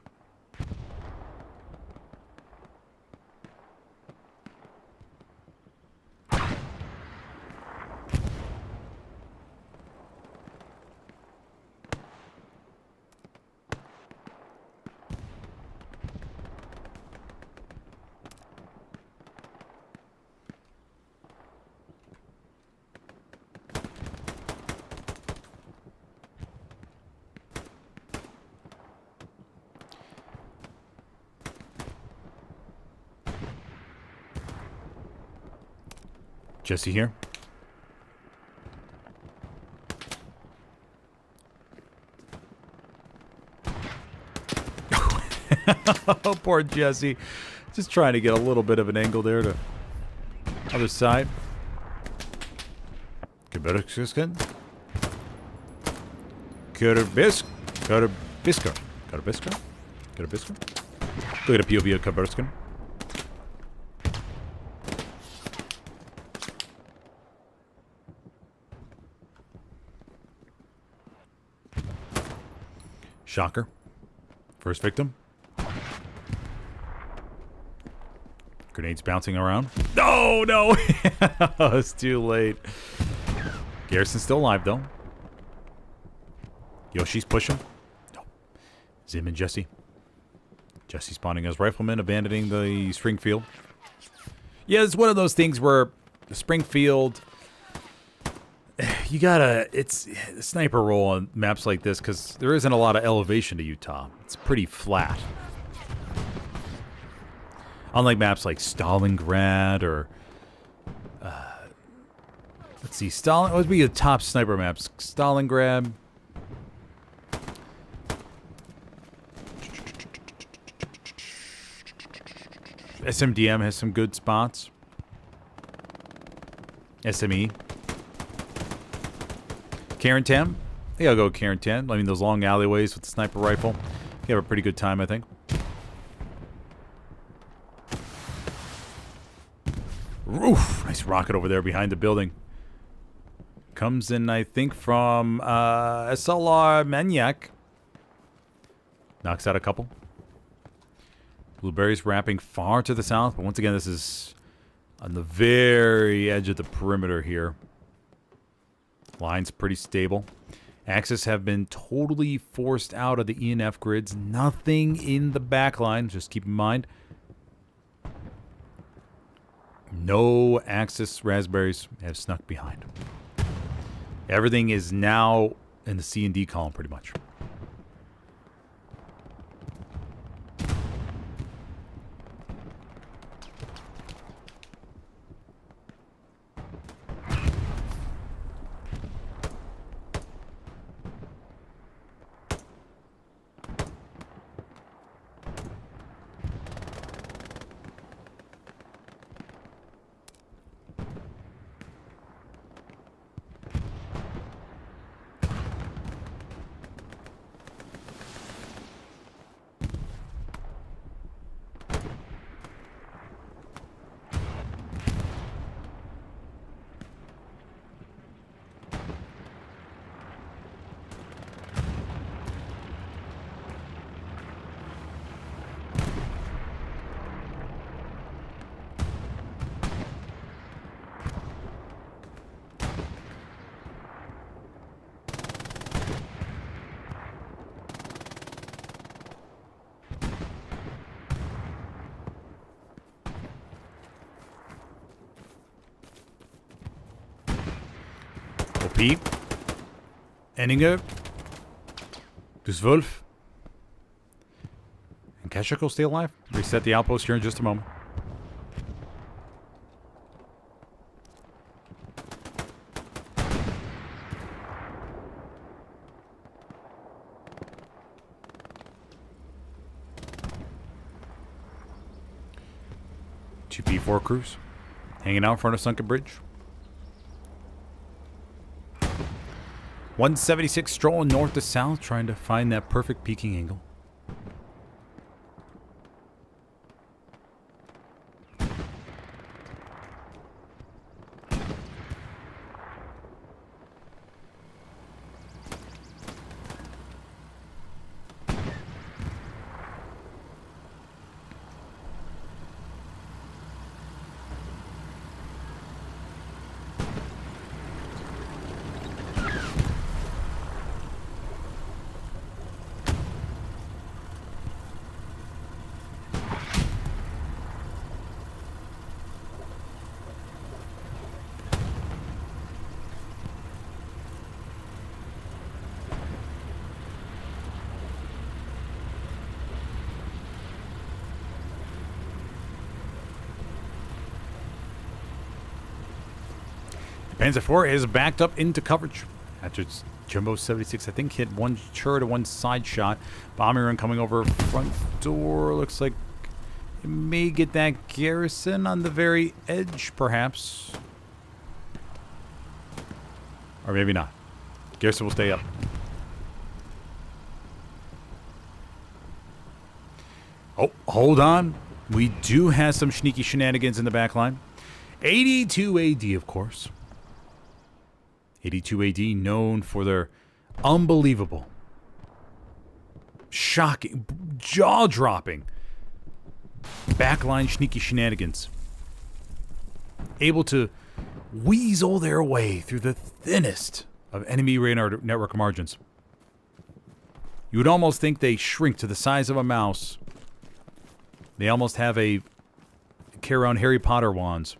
Jesse here. Oh, poor Jesse. Just trying to get a little bit of an angle there to other side. Kerbiska. Look at a POV of Kerbiska. Shocker. First victim. Grenades bouncing around. No, no! It's too late. Garrison's still alive, though. Yoshi's pushing. No. Zim and Jesse. Jesse spawning as rifleman, abandoning the Springfield. Yeah, it's one of those things where the Springfield... You gotta, it's a sniper role on maps like this because there isn't a lot of elevation to Utah. It's pretty flat. Unlike maps like Stalingrad or, let's see, what would be the top sniper maps? Stalingrad. SMDM has some good spots. SME. Carentan. I think I'll go Carentan. I mean, those long alleyways with the sniper rifle. You have a pretty good time, I think. Oof! Nice rocket over there behind the building. Comes in, I think, from SLR Maniac. Knocks out a couple. Blueberries wrapping far to the south. But once again, this is on the very edge of the perimeter here. Line's pretty stable. Axis have been totally forced out of the ENF grids. Nothing in the back line. Just keep in mind. No Axis raspberries have snuck behind. Everything is now in the C and D column pretty much. Pete. Enninger. Dus Wolf. And Keshik will stay alive. Reset the outpost here in just a moment. Two P4 crews hanging out in front of Sunken Bridge. 176 strolling north to south, trying to find that perfect peaking angle. Panzer IV is backed up into coverage after Jumbo 76, I think, hit one turret or one side shot. Bombing run coming over front door. Looks like it may get that garrison on the very edge, perhaps. Or maybe not. Garrison will stay up. Oh, hold on. We do have some sneaky shenanigans in the back line. 82 AD, of course. 82 AD, known for their unbelievable, shocking, jaw-dropping backline sneaky shenanigans. Able to weasel their way through the thinnest of enemy radar network margins. You would almost think they shrink to the size of a mouse. They almost have carry around Harry Potter wands.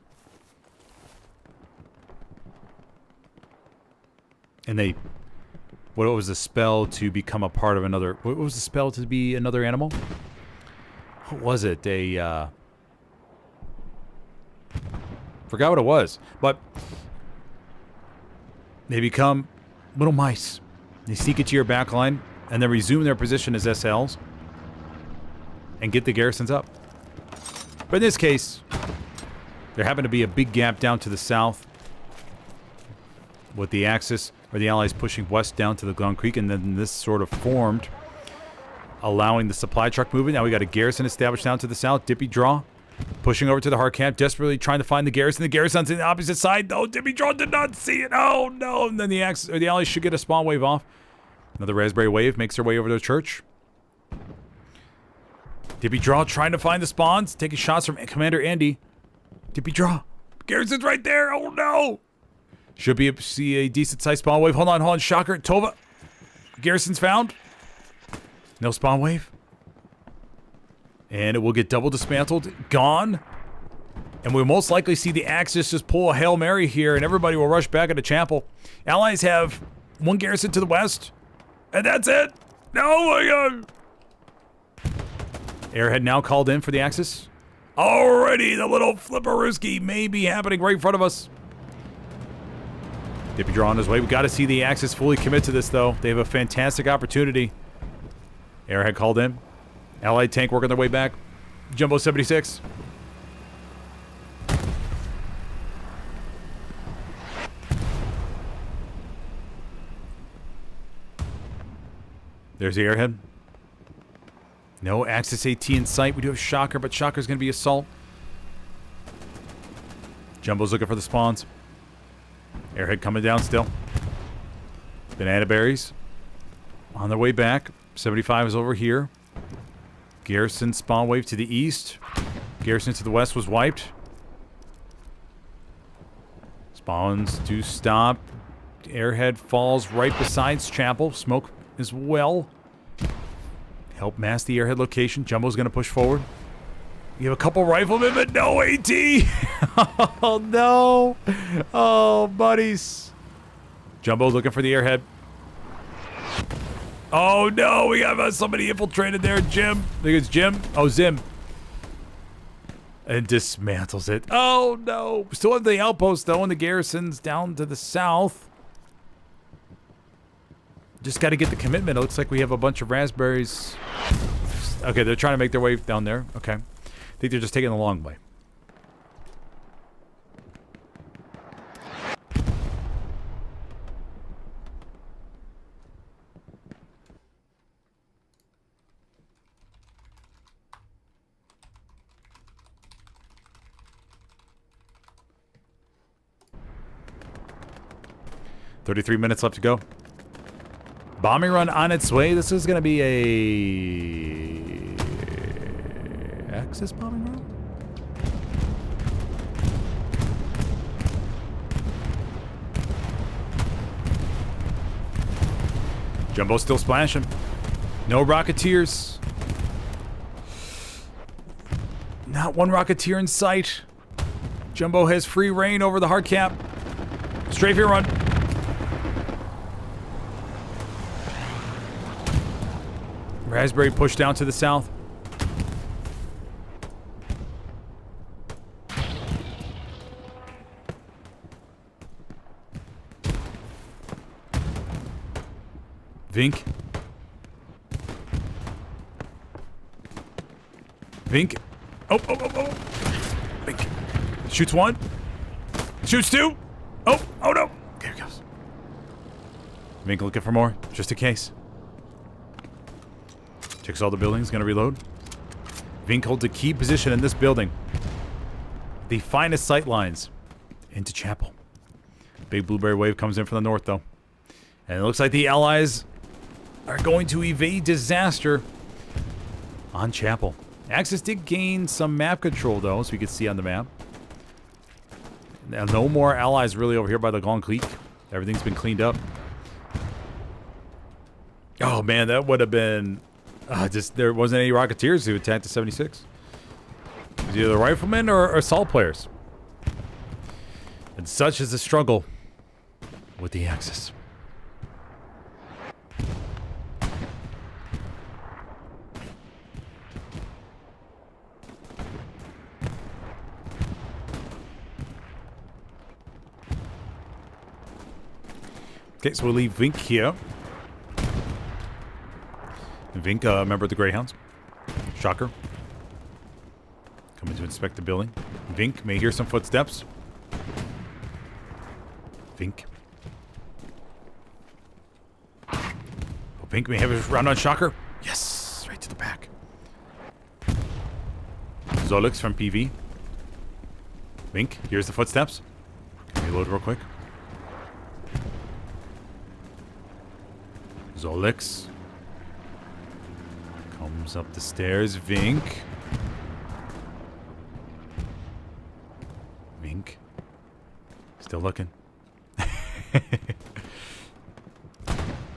And what was the spell to become a part of another? What was the spell to be another animal? What was it? Forgot what it was. But they become little mice. They sneak into your back line and then resume their position as SLs and get the garrisons up. But in this case, there happened to be a big gap down to the south with the Axis, or the Allies pushing west down to the Glen Creek, and then this sort of formed, allowing the supply truck movement. Now we got a garrison established down to the south. Dippy Draw pushing over to the hard camp, desperately trying to find the garrison. The garrison's on the opposite side. No, Dippy Draw did not see it. Oh no! And then the Axis, or the Allies should get a spawn wave off. Another raspberry wave makes their way over to the church. Dippy Draw trying to find the spawns, taking shots from Commander Andy. Dippy Draw, garrison's right there. Oh no! Should be see a decent sized spawn wave. Hold on. Shocker, Tova. Garrison's found. No spawn wave. And it will get double dismantled. Gone. And we'll most likely see the Axis just pull a Hail Mary here, and everybody will rush back into Chapel. Allies have one garrison to the west. And that's it. Oh my god. Airhead now called in for the Axis. Already, the little flipperooski may be happening right in front of us. Dippy Draw on his way. We got to see the Axis fully commit to this, though. They have a fantastic opportunity. Airhead called in. Allied tank working their way back. Jumbo 76. There's the Airhead. No Axis AT in sight. We do have Shocker, but Shocker's going to be assault. Jumbo's looking for the spawns. Airhead coming down still. Banana berries on their way back. 75 is over here. Garrison spawn wave to the east. Garrison to the west was wiped. Spawns do stop. Airhead falls right beside Chapel. Smoke as well. Help mask the Airhead location. Jumbo's going to push forward. You have a couple riflemen, but no AT. Oh, no. Oh, buddies. Jumbo's looking for the Airhead. Oh no, we have somebody infiltrated there. Jim. I think it's Jim. Oh, Zim. And dismantles it. Oh no. We still have the outpost though, and the garrisons down to the south. Just got to get the commitment. It looks like we have a bunch of raspberries. Okay, they're trying to make their way down there. Okay. I think they're just taking the long way. $33 minutes left to go. Bombing run on its way. This is going to be a Axis bombing run. Jumbo still splashing. No Rocketeers. Not one Rocketeer in sight. Jumbo has free reign over the hard cap. Strafe your run. Raspberry pushed down to the south. Vink. Vink. Oh. Vink. Shoots one. Shoots two. Oh no. There he goes. Vink looking for more, just in case. Checks all the buildings, gonna reload. Vink holds a key position in this building. The finest sight lines into Chapel. Big blueberry wave comes in from the north, though. And it looks like the Allies are going to evade disaster on Chapel. Axis did gain some map control, though, so you can see on the map. Now, no more Allies really over here by the Grand Creek. Everything's been cleaned up. Oh, man, that would have been... just there wasn't any Rocketeers who attacked the 76. It was either riflemen or assault players. And such is the struggle with the Axis. Okay, so we'll leave Vink here. Vink, a member of the Greyhounds. Shocker. Coming to inspect the building. Vink may hear some footsteps. Vink. Oh, Vink may have his round on Shocker. Yes! Right to the back. Zolix from PV. Vink, here's the footsteps. Reload real quick. Zolix. Comes up the stairs. Vink. Vink. Still looking.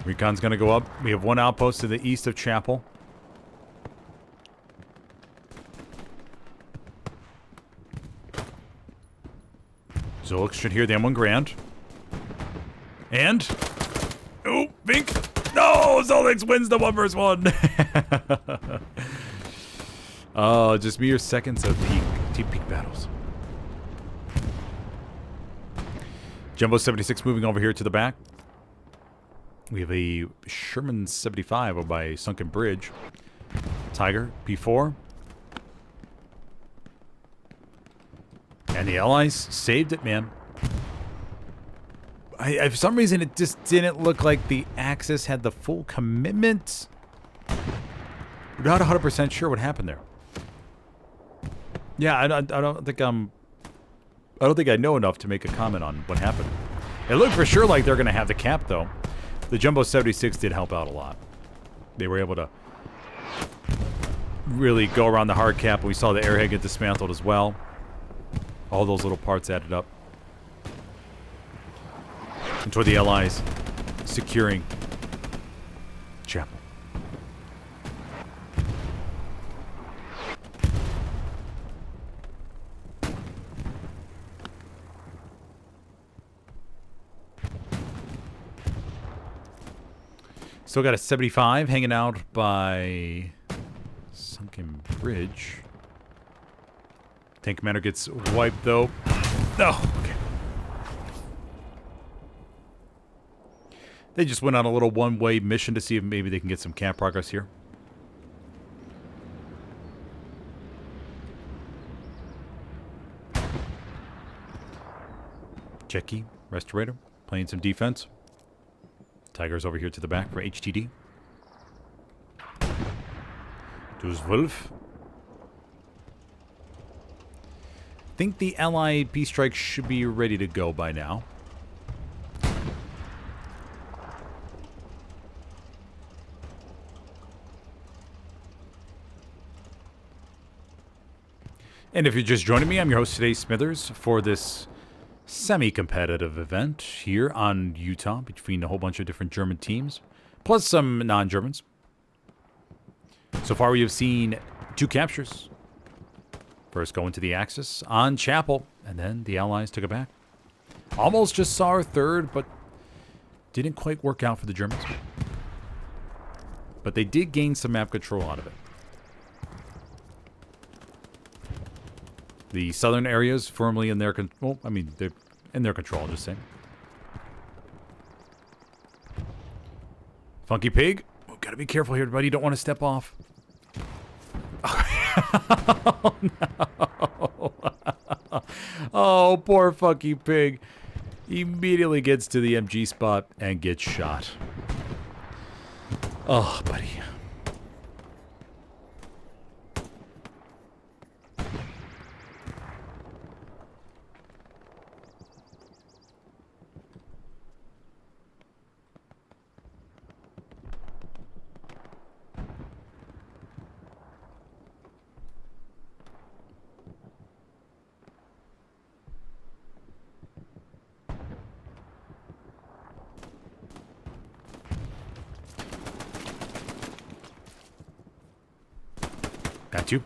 Recon's gonna go up. We have one outpost to the east of Chapel. Zolix should hear the M1 Grand. And... oh, Vink! No! Zolix wins the 1v1! Oh, just mere seconds of team peak battles. Jumbo 76 moving over here to the back. We have a Sherman 75 over by Sunken Bridge. Tiger, P4. And the Allies saved it, man. For some reason, it just didn't look like the Axis had the full commitment. We're not 100% sure what happened there. Yeah, I don't think I know enough to make a comment on what happened. It looked for sure like they're going to have the cap, though. The Jumbo 76 did help out a lot. They were able to really go around the hard cap, and we saw the airhead get dismantled as well. All those little parts added up. And toward the Allies securing Chapel. Still got a 75 hanging out by Sunken Bridge. Tank commander gets wiped, though. Oh, okay. They just went on a little one-way mission to see if maybe they can get some camp progress here. Checky, Restorator, playing some defense. Tiger's over here to the back for HTD. Does Wolf. Think the ally B-Strike should be ready to go by now. And if you're just joining me, I'm your host today, Smithers, for this semi-competitive event here on Utah between a whole bunch of different German teams, plus some non-Germans. So far, we have seen 2 captures. First going to the Axis on Chapel, and then the Allies took it back. Almost just saw our third, but didn't quite work out for the Germans. But they did gain some map control out of it. The southern areas firmly in their control. Well, I mean, they're in their control, I'll just say. Funky Pig. Oh, gotta be careful here, buddy. You don't want to step off. Oh, no. Oh, poor Funky Pig. He immediately gets to the MG spot and gets shot. Oh, buddy. Got you.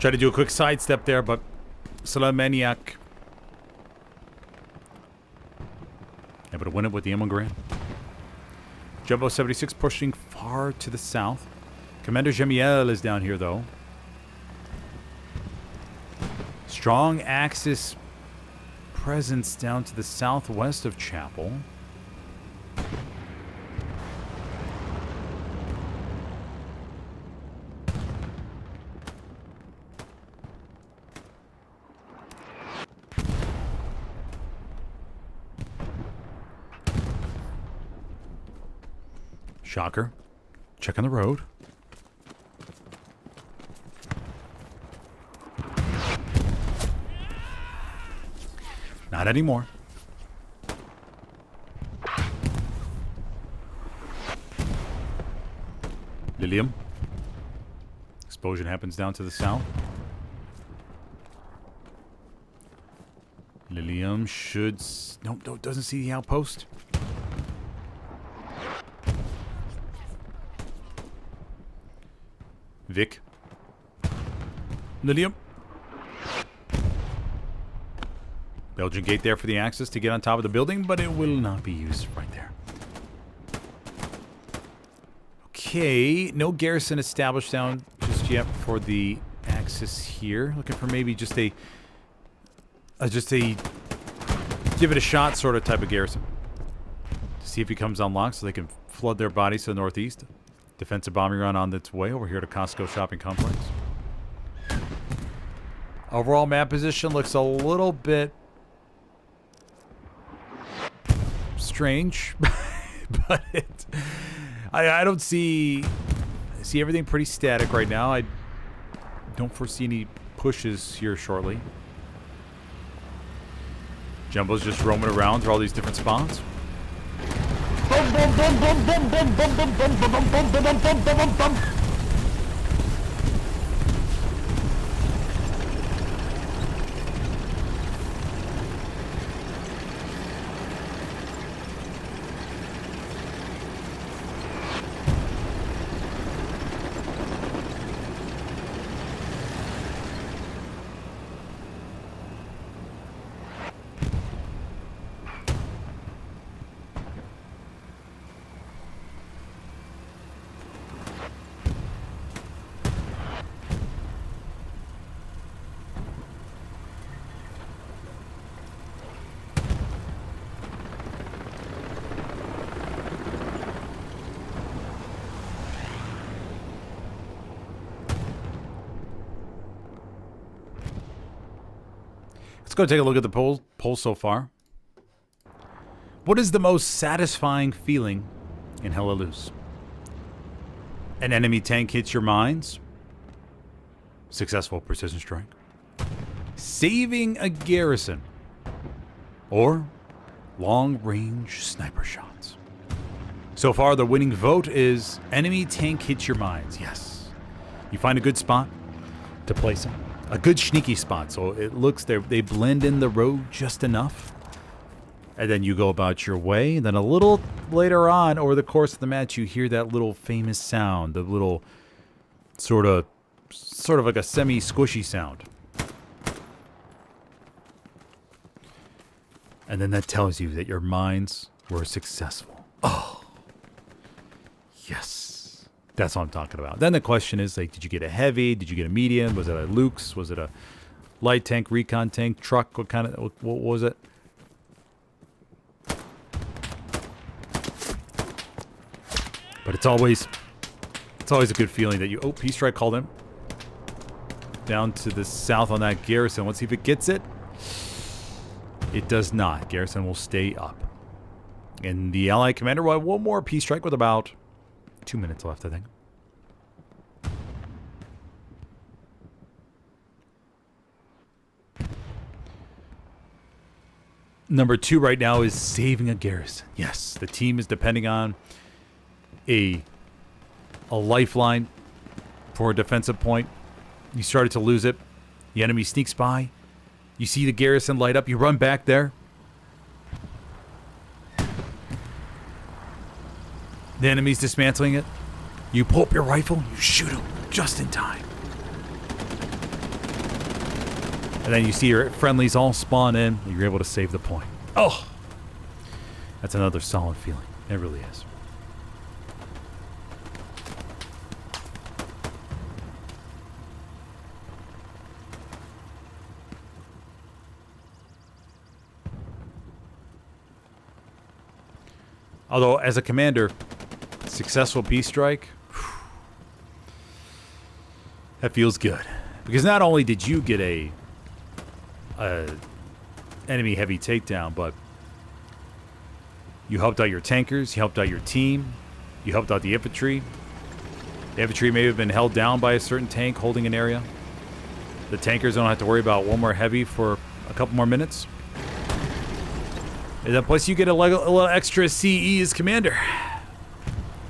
Try to do a quick sidestep there, but Salamaniac able to win it with the M1 Jumbo 76 pushing far to the south. Commander Gemiel is down here, though. Strong Axis presence down to the southwest of Chapel. Shocker. Check on the road. Not anymore. Lilium. Explosion happens down to the south. Lilium should... Nope, doesn't see the outpost. Vic. Lilium. Belgian gate there for the Axis to get on top of the building, but it will not be used right there. Okay, no garrison established down just yet for the Axis here. Looking for maybe just a give it a shot sort of type of garrison. To see if he comes unlocked so they can flood their bodies to the northeast. Defensive bombing run on its way over here to Costco Shopping Complex. Overall map position looks a little bit strange, but I don't see everything pretty static right now. I don't foresee any pushes here shortly. Jumbo's just roaming around through all these different spots. Let's go take a look at the poll so far. What is the most satisfying feeling in Helios? An enemy tank hits your mines. Successful precision strike. Saving a garrison. Or long-range sniper shots. So far, the winning vote is enemy tank hits your mines. Yes. You find a good spot to place them. A good sneaky spot, so it looks they blend in the road just enough. And then you go about your way. And then a little later on, over the course of the match, you hear that little famous sound. The little sort of like a semi-squishy sound. And then that tells you that your mines were successful. Oh. Yes. That's what I'm talking about. Then the question is, like, did you get a heavy? Did you get a medium? Was it a Luke's? Was it a light tank, recon tank, truck? What was it? But it's always a good feeling that you... Oh, Peace Strike called him. Down to the south on that garrison. Let's see if it gets it. It does not. Garrison will stay up. And the Allied commander will have one more Peace Strike with about 2 minutes left, I think. Number 2 right now is saving a garrison. Yes, the team is depending on a lifeline for a defensive point. You started to lose it. The enemy sneaks by. You see the garrison light up. You run back there. The enemy's dismantling it. You pull up your rifle. You shoot him just in time. And then you see your friendlies all spawn in. And you're able to save the point. Oh! That's another solid feeling. It really is. Although, as a commander, successful Peace Strike, that feels good. Because not only did you get a enemy heavy takedown, but you helped out your tankers, you helped out your team, you helped out the infantry. The infantry may have been held down by a certain tank holding an area. The tankers don't have to worry about one more heavy for a couple more minutes. And then plus you get a little extra CE as commander.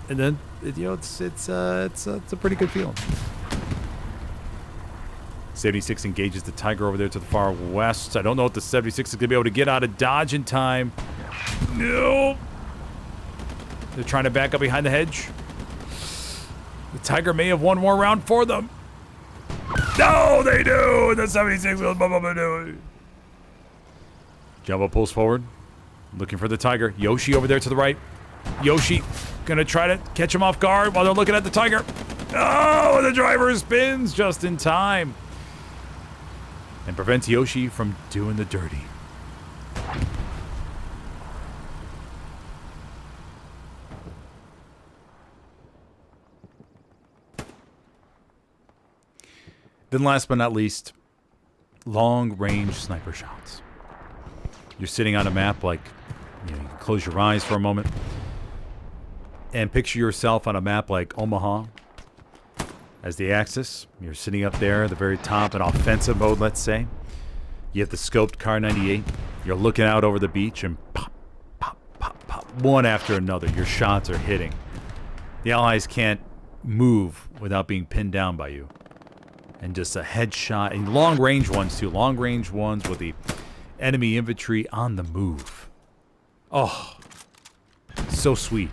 And then, you know, it's a pretty good feeling. 76 engages the Tiger over there to the far west. I don't know if the 76 is going to be able to get out of dodge in time. No. They're trying to back up behind the hedge. The Tiger may have one more round for them. No, they do. The 76 will. Jumbo pulls forward. Looking for the Tiger. Yoshi over there to the right. Yoshi gonna try to catch him off guard while they're looking at the Tiger. Oh, the driver spins just in time. And prevents Yoshi from doing the dirty. Then last but not least, long-range sniper shots. You're sitting on a map like, you can close your eyes for a moment and picture yourself on a map like Omaha as the Axis. You're sitting up there at the very top in offensive mode, let's say. You have the scoped Car 98. You're looking out over the beach and pop, pop, pop, pop, one after another. Your shots are hitting. The Allies can't move without being pinned down by you. And just a headshot, and long-range ones too. Long-range ones with the enemy infantry on the move. Oh, so sweet.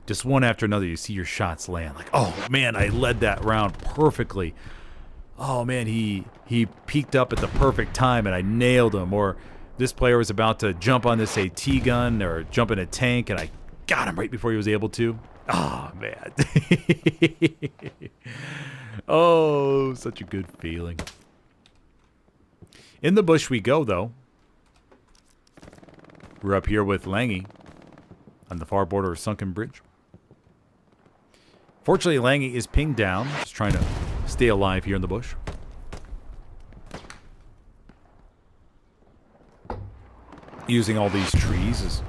Just one after another, you see your shots land. Like, oh man, I led that round perfectly. Oh man, he peeked up at the perfect time and I nailed him. Or this player was about to jump on this AT gun or jump in a tank and I got him right before he was able to. Oh man. Oh, such a good feeling. In the bush we go, though. We're up here with Langy on the far border of Sunken Bridge. Fortunately, Langy is pinged down, just trying to stay alive here in the bush. Using all these trees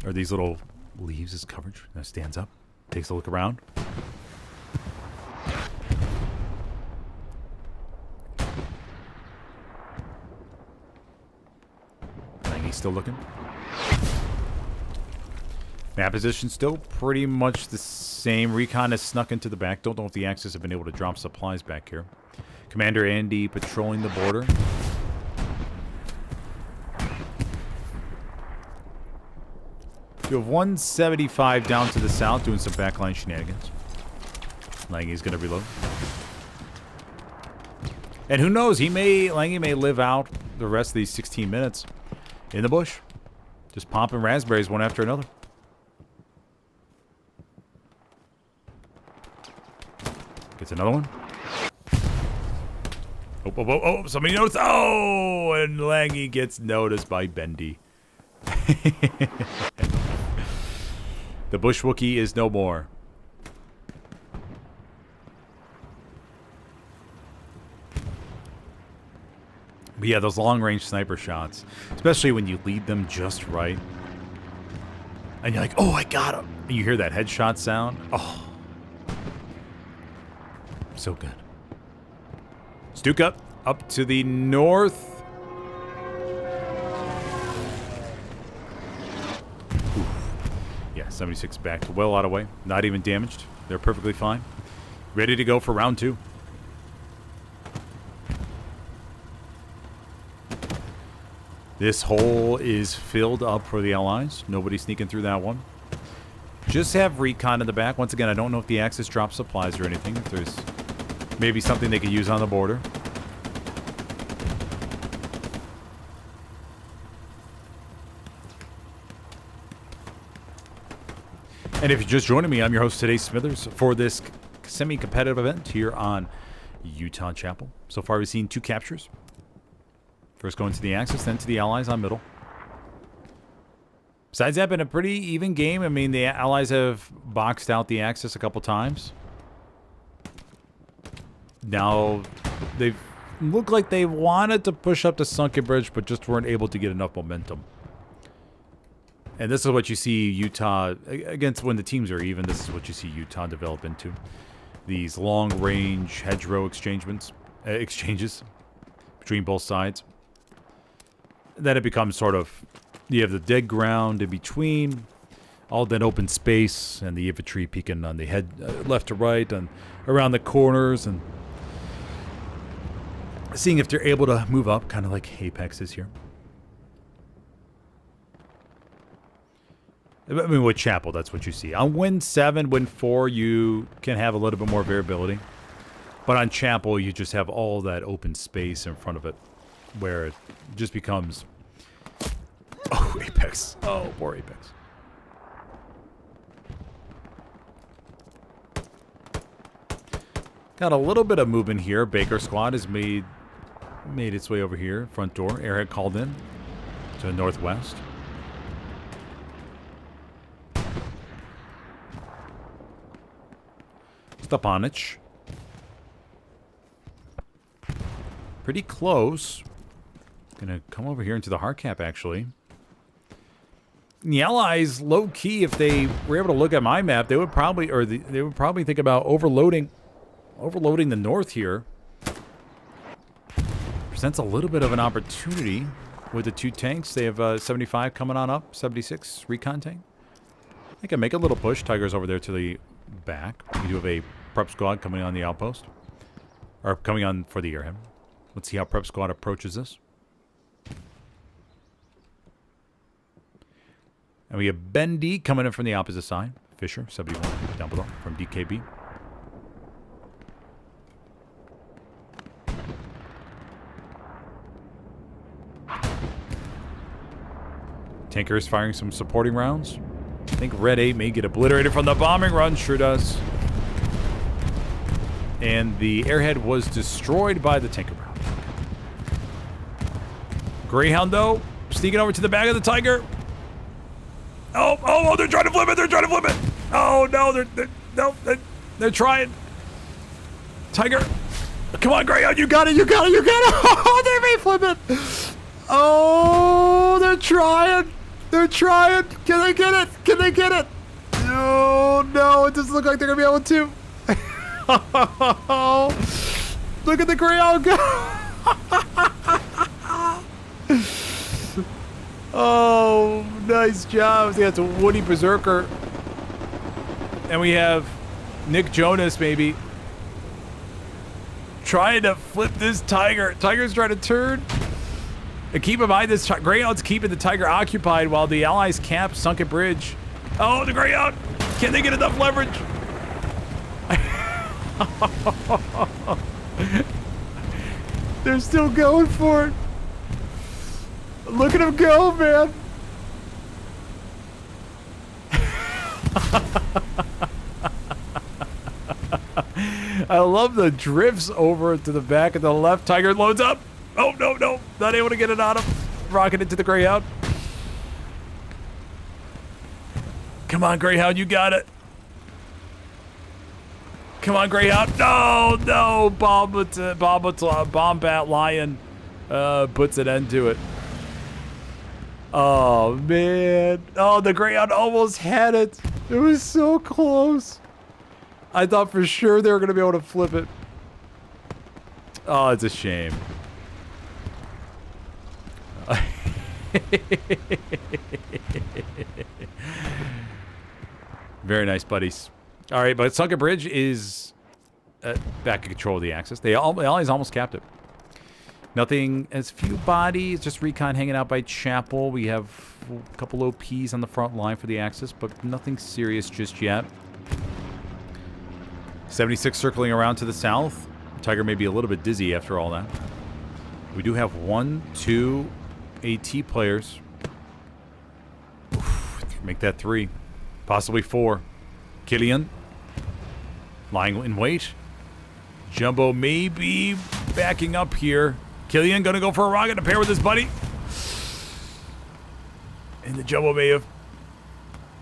or these little leaves as coverage. Now stands up, takes a look around. Langy's still looking. Map position still pretty much the same. Recon has snuck into the back. Don't know if the Axis have been able to drop supplies back here. Commander Andy patrolling the border. You have 175 down to the south doing some backline shenanigans. Langy's going to reload. And who knows, Langy may live out the rest of these 16 minutes in the bush. Just popping raspberries one after another. Gets another one. Oh, somebody noticed. Oh, and Langy gets noticed by Bendy. The Bush Wookiee is no more. But yeah, those long-range sniper shots, especially when you lead them just right. And you're like, oh, I got him. And you hear that headshot sound. Oh. So good. Stuka up to the north. Oof. Yeah, 76 back to well out of way. Not even damaged. They're perfectly fine. Ready to go for round 2. This hole is filled up for the Allies. Nobody sneaking through that one. Just have recon in the back. Once again, I don't know if the Axis drops supplies or anything. If there's maybe something they could use on the border. And if you're just joining me, I'm your host today, Smithers, for this semi-competitive event here on Utah Chapel. So far, we've seen 2 captures. First going to the Axis, then to the Allies on middle. Besides that, been a pretty even game. I mean, the Allies have boxed out the Axis a couple times. Now, they've looked like they wanted to push up to Sunken Bridge, but just weren't able to get enough momentum. And this is what you see Utah, against when the teams are even, this is what you see Utah develop into. These long-range hedgerow exchanges between both sides. Then it becomes sort of, you have the dead ground in between, all that open space, and the infantry peeking on the head, left to right, and around the corners, and seeing if they're able to move up, kind of like Apex is here. I mean, with Chapel, that's what you see. On Win 7, Win 4, you can have a little bit more variability. But on Chapel, you just have all that open space in front of it, where it just becomes... Oh, Apex. Oh, poor Apex. Got a little bit of movement here. Baker Squad has made its way over here. Front door. Airhead called in to the northwest. Stepanich pretty close. Gonna come over here into the hard cap, actually. And the Allies, low key, if they were able to look at my map, they would probably, they would probably think about overloading the north here. Presents a little bit of an opportunity with the 2 tanks. They have 75 coming on up, 76 recon tank. They can make a little push. Tiger's over there to the back. We do have a prep squad coming on the outpost, or coming on for the airhead. Let's see how prep squad approaches this. And we have Bendy coming in from the opposite side. Fisher, 71, down below, from DKB. Tanker is firing some supporting rounds. I think Red 8 may get obliterated from the bombing run. Sure does. And the airhead was destroyed by the tanker round. Greyhound, though, sneaking over to the back of the Tiger. Oh, they're trying to flip it. They're trying to flip it. Oh, no, they're trying. Tiger. Come on, Greyhound. You got it. You got it. You got it. Oh, they may flip it. Oh, they're trying. They're trying. Can they get it? Can they get it? No, it doesn't look like they're going to be able to. Look at the Greyhound go. Oh, nice job. See, that's a Woody Berserker. And we have Nick Jonas, maybe, trying to flip this Tiger. Tiger's trying to turn. And keep in mind, this Greyhound's keeping the Tiger occupied while the Allies cap Sunken Bridge. Oh, the Greyhound. Can they get enough leverage? They're still going for it. Look at him go, man. I love the drifts over to the back of the left. Tiger loads up. Oh, no. Not able to get it on him. Rocking into the Greyhound. Come on, Greyhound. You got it. Come on, Greyhound. No. Bombat Lion puts an end to it. Oh, man. Oh, the Greyhound almost had it. It was so close. I thought for sure they were going to be able to flip it. Oh, it's a shame. Very nice, buddies. All right, but Sunken Bridge is back in control of the Axis. The Allies almost capped it. Nothing, as few bodies, just recon hanging out by Chapel. We have a couple OPs on the front line for the Axis, but nothing serious just yet. 76 circling around to the south. Tiger may be a little bit dizzy after all that. We do have 1, 2 AT players. Oof, make that 3. Possibly 4. Killian. Lying in wait. Jumbo may be backing up here. Killian gonna go for a rocket to pair with his buddy. And the Jumbo may have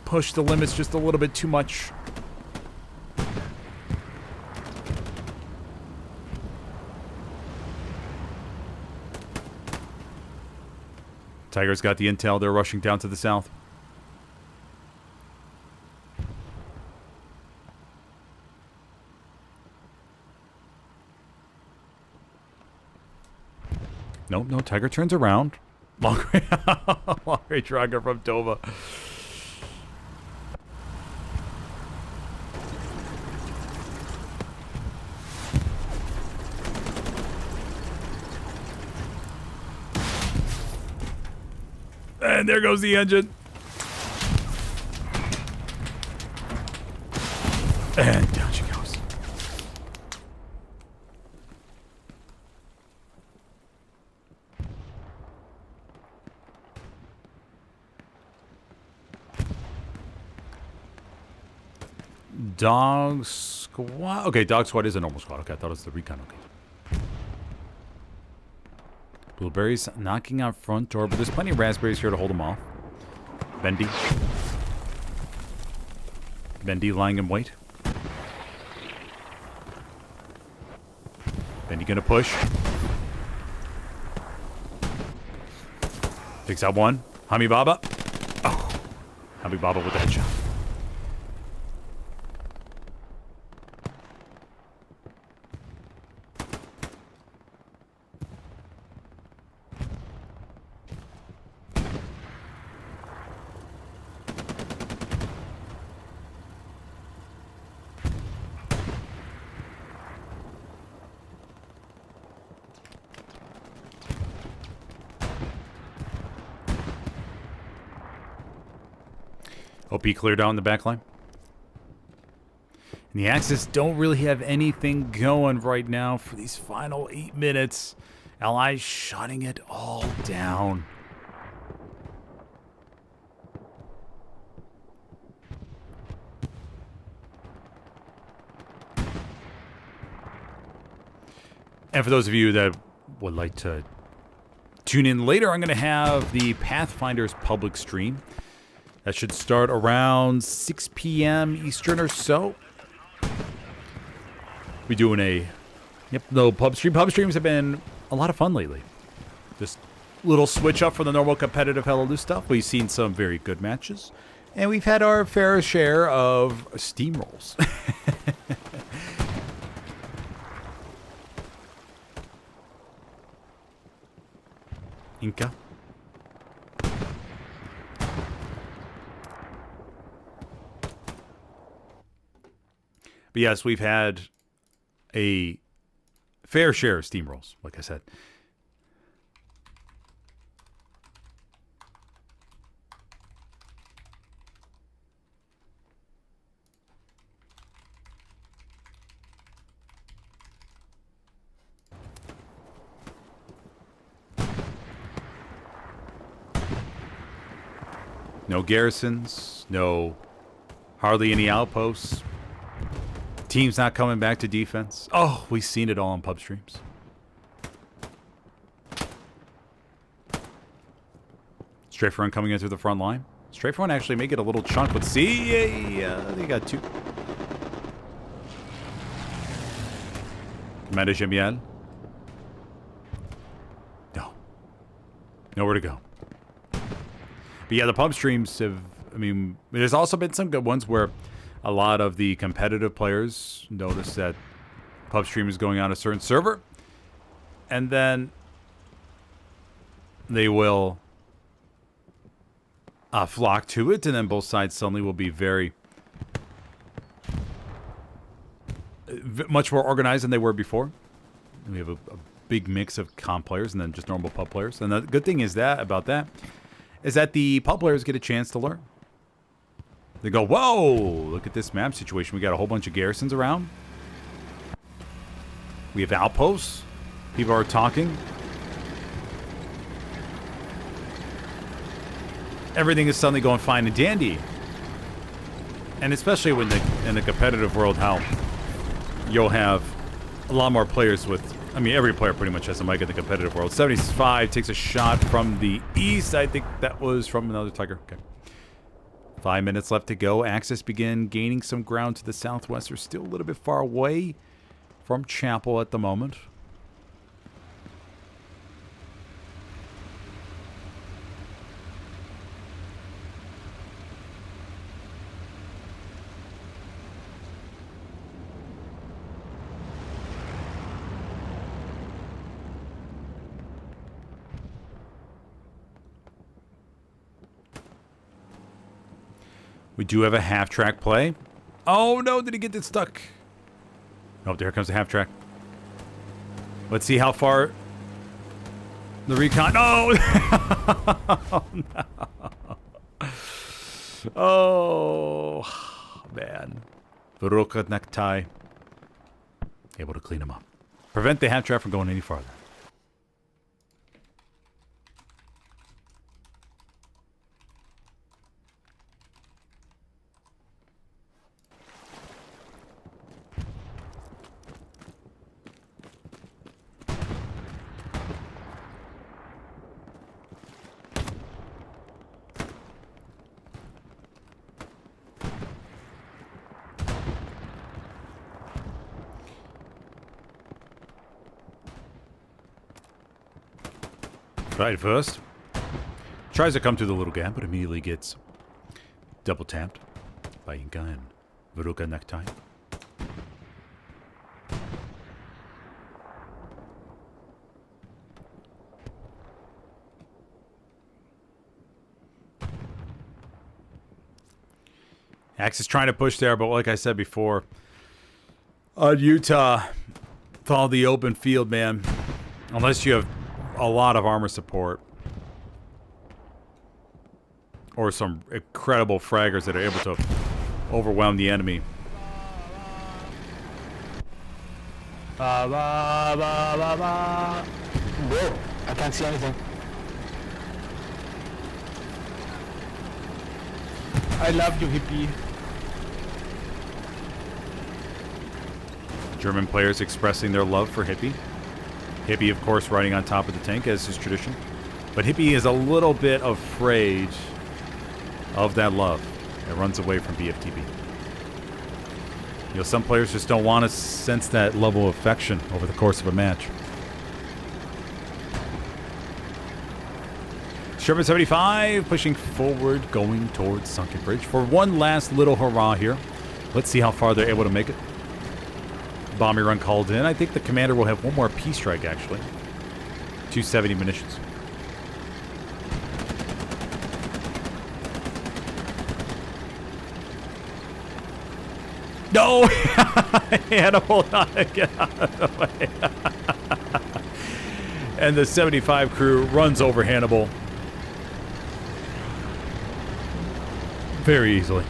pushed the limits just a little bit too much. Tiger's got the intel. They're rushing down to the south. No, Tiger turns around. Long range rocket from Tova. And there goes the engine. And down she goes. Dog squad. Okay, dog squad is a normal squad. Okay, I thought it was the recon. Okay. Blueberries knocking out front door, but there's plenty of raspberries here to hold them off. Bendy lying in wait. Bendy gonna push. Takes out one. Hami Baba. Oh. Hami Baba with the headshot. OP clear down the back line. And the Axis don't really have anything going right now for these final 8 minutes. Allies shutting it all down. And for those of you that would like to tune in later, I'm going to have the Pathfinder's public stream. That should start around 6 p.m. Eastern or so. We're doing no pub stream. Pub streams have been a lot of fun lately. Just a little switch up from the normal competitive Helios stuff. We've seen some very good matches. And we've had our fair share of steamrolls. Inca. But yes, we've had a fair share of steamrolls, like I said. No garrisons, hardly any outposts. Team's not coming back to defense. Oh, we've seen it all on pub streams. Strafe run coming in through the front line. Strafe run actually may get a little chunk. Let's see. They got two. Commander Gemiel. No. Nowhere to go. But yeah, the pub streams have, there's also been some good ones where a lot of the competitive players notice that pub stream is going on a certain server, and then they will flock to it, and then both sides suddenly will be much more organized than they were before. We have a big mix of comp players and then just normal pub players. And the good thing is that the pub players get a chance to learn. They go, whoa, look at this map situation. We got a whole bunch of garrisons around. We have outposts. People are talking. Everything is suddenly going fine and dandy. And especially when in the competitive world, how you'll have a lot more players with, every player pretty much has a mic in the competitive world. 75 takes a shot from the east. I think that was from another Tiger. Okay. 5 minutes left to go. Axis begin gaining some ground to the southwest. They're still a little bit far away from Chapel at the moment. We do have a half-track play. Oh, no. Did he get it stuck? Oh, there comes the half-track. Let's see how far the recon... Oh! Oh, no. Oh, man. Veruca necktie. Able to clean him up. Prevent the half-track from going any farther. Right first. Tries to come through the little gap, but immediately gets double tapped by Inca and Veruca Necktie. Axe is trying to push there, but like I said before, Utah, with all the open field, man, unless you have a lot of armor support or some incredible fraggers that are able to overwhelm the enemy. Whoa, I can't see anything. I love you, hippie. German players expressing their love for Hippie. Hippie, of course, riding on top of the tank, as is tradition. But Hippie is a little bit afraid of that love. It runs away from BFTB. You know, some players just don't want to sense that level of affection over the course of a match. Sherman 75 pushing forward, going towards Sunken Bridge for one last little hurrah here. Let's see how far they're able to make it. Bombing run called in. I think the commander will have one more P strike, actually. 270 munitions. No! Hannibal, get out of the way. And the 75 crew runs over Hannibal very easily.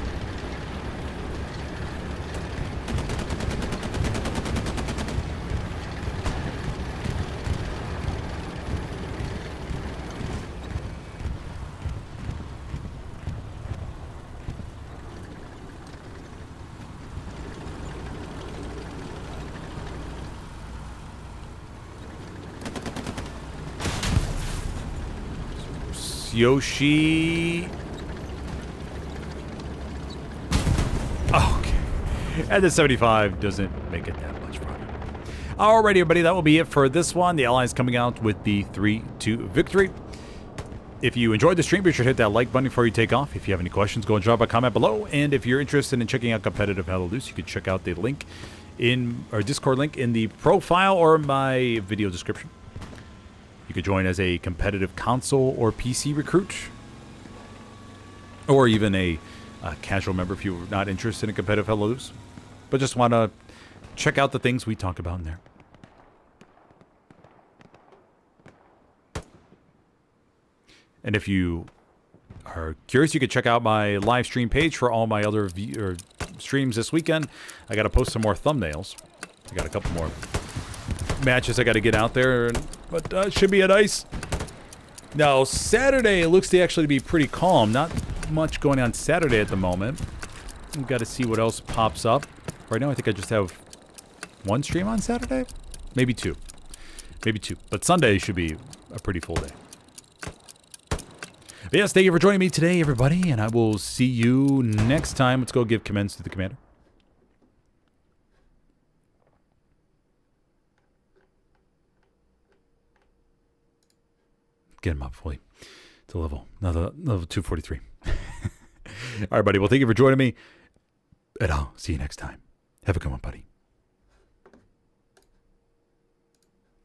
Yoshi. Oh, okay. And the 75 doesn't make it that much farther. Alrighty, everybody, that will be it for this one. The Allies coming out with the 3-2 victory. If you enjoyed the stream, be sure to hit that like button before you take off. If you have any questions, go and drop a comment below. And if you're interested in checking out competitive Helios, you can check out the link in our Discord link in the profile or my video description. You could join as a competitive console or PC recruit, or even a casual member if you're not interested in competitive Helios, but just want to check out the things we talk about in there. And if you are curious, you could check out my live stream page for all my other streams this weekend. I got to post some more thumbnails. I got a couple more matches I got to get out there, but it should be a nice. Now Saturday it looks to actually be pretty calm. Not much going on Saturday at the moment. We've got to see what else pops up. Right now I think I just have one stream on Saturday, maybe two, but Sunday should be a pretty full day. But yes, thank you for joining me today, everybody, and I will see you next time. Let's go give commands to the commander. Get him up fully to level 243. All right, buddy. Well, thank you for joining me, and I'll see you next time. Have a good one, buddy.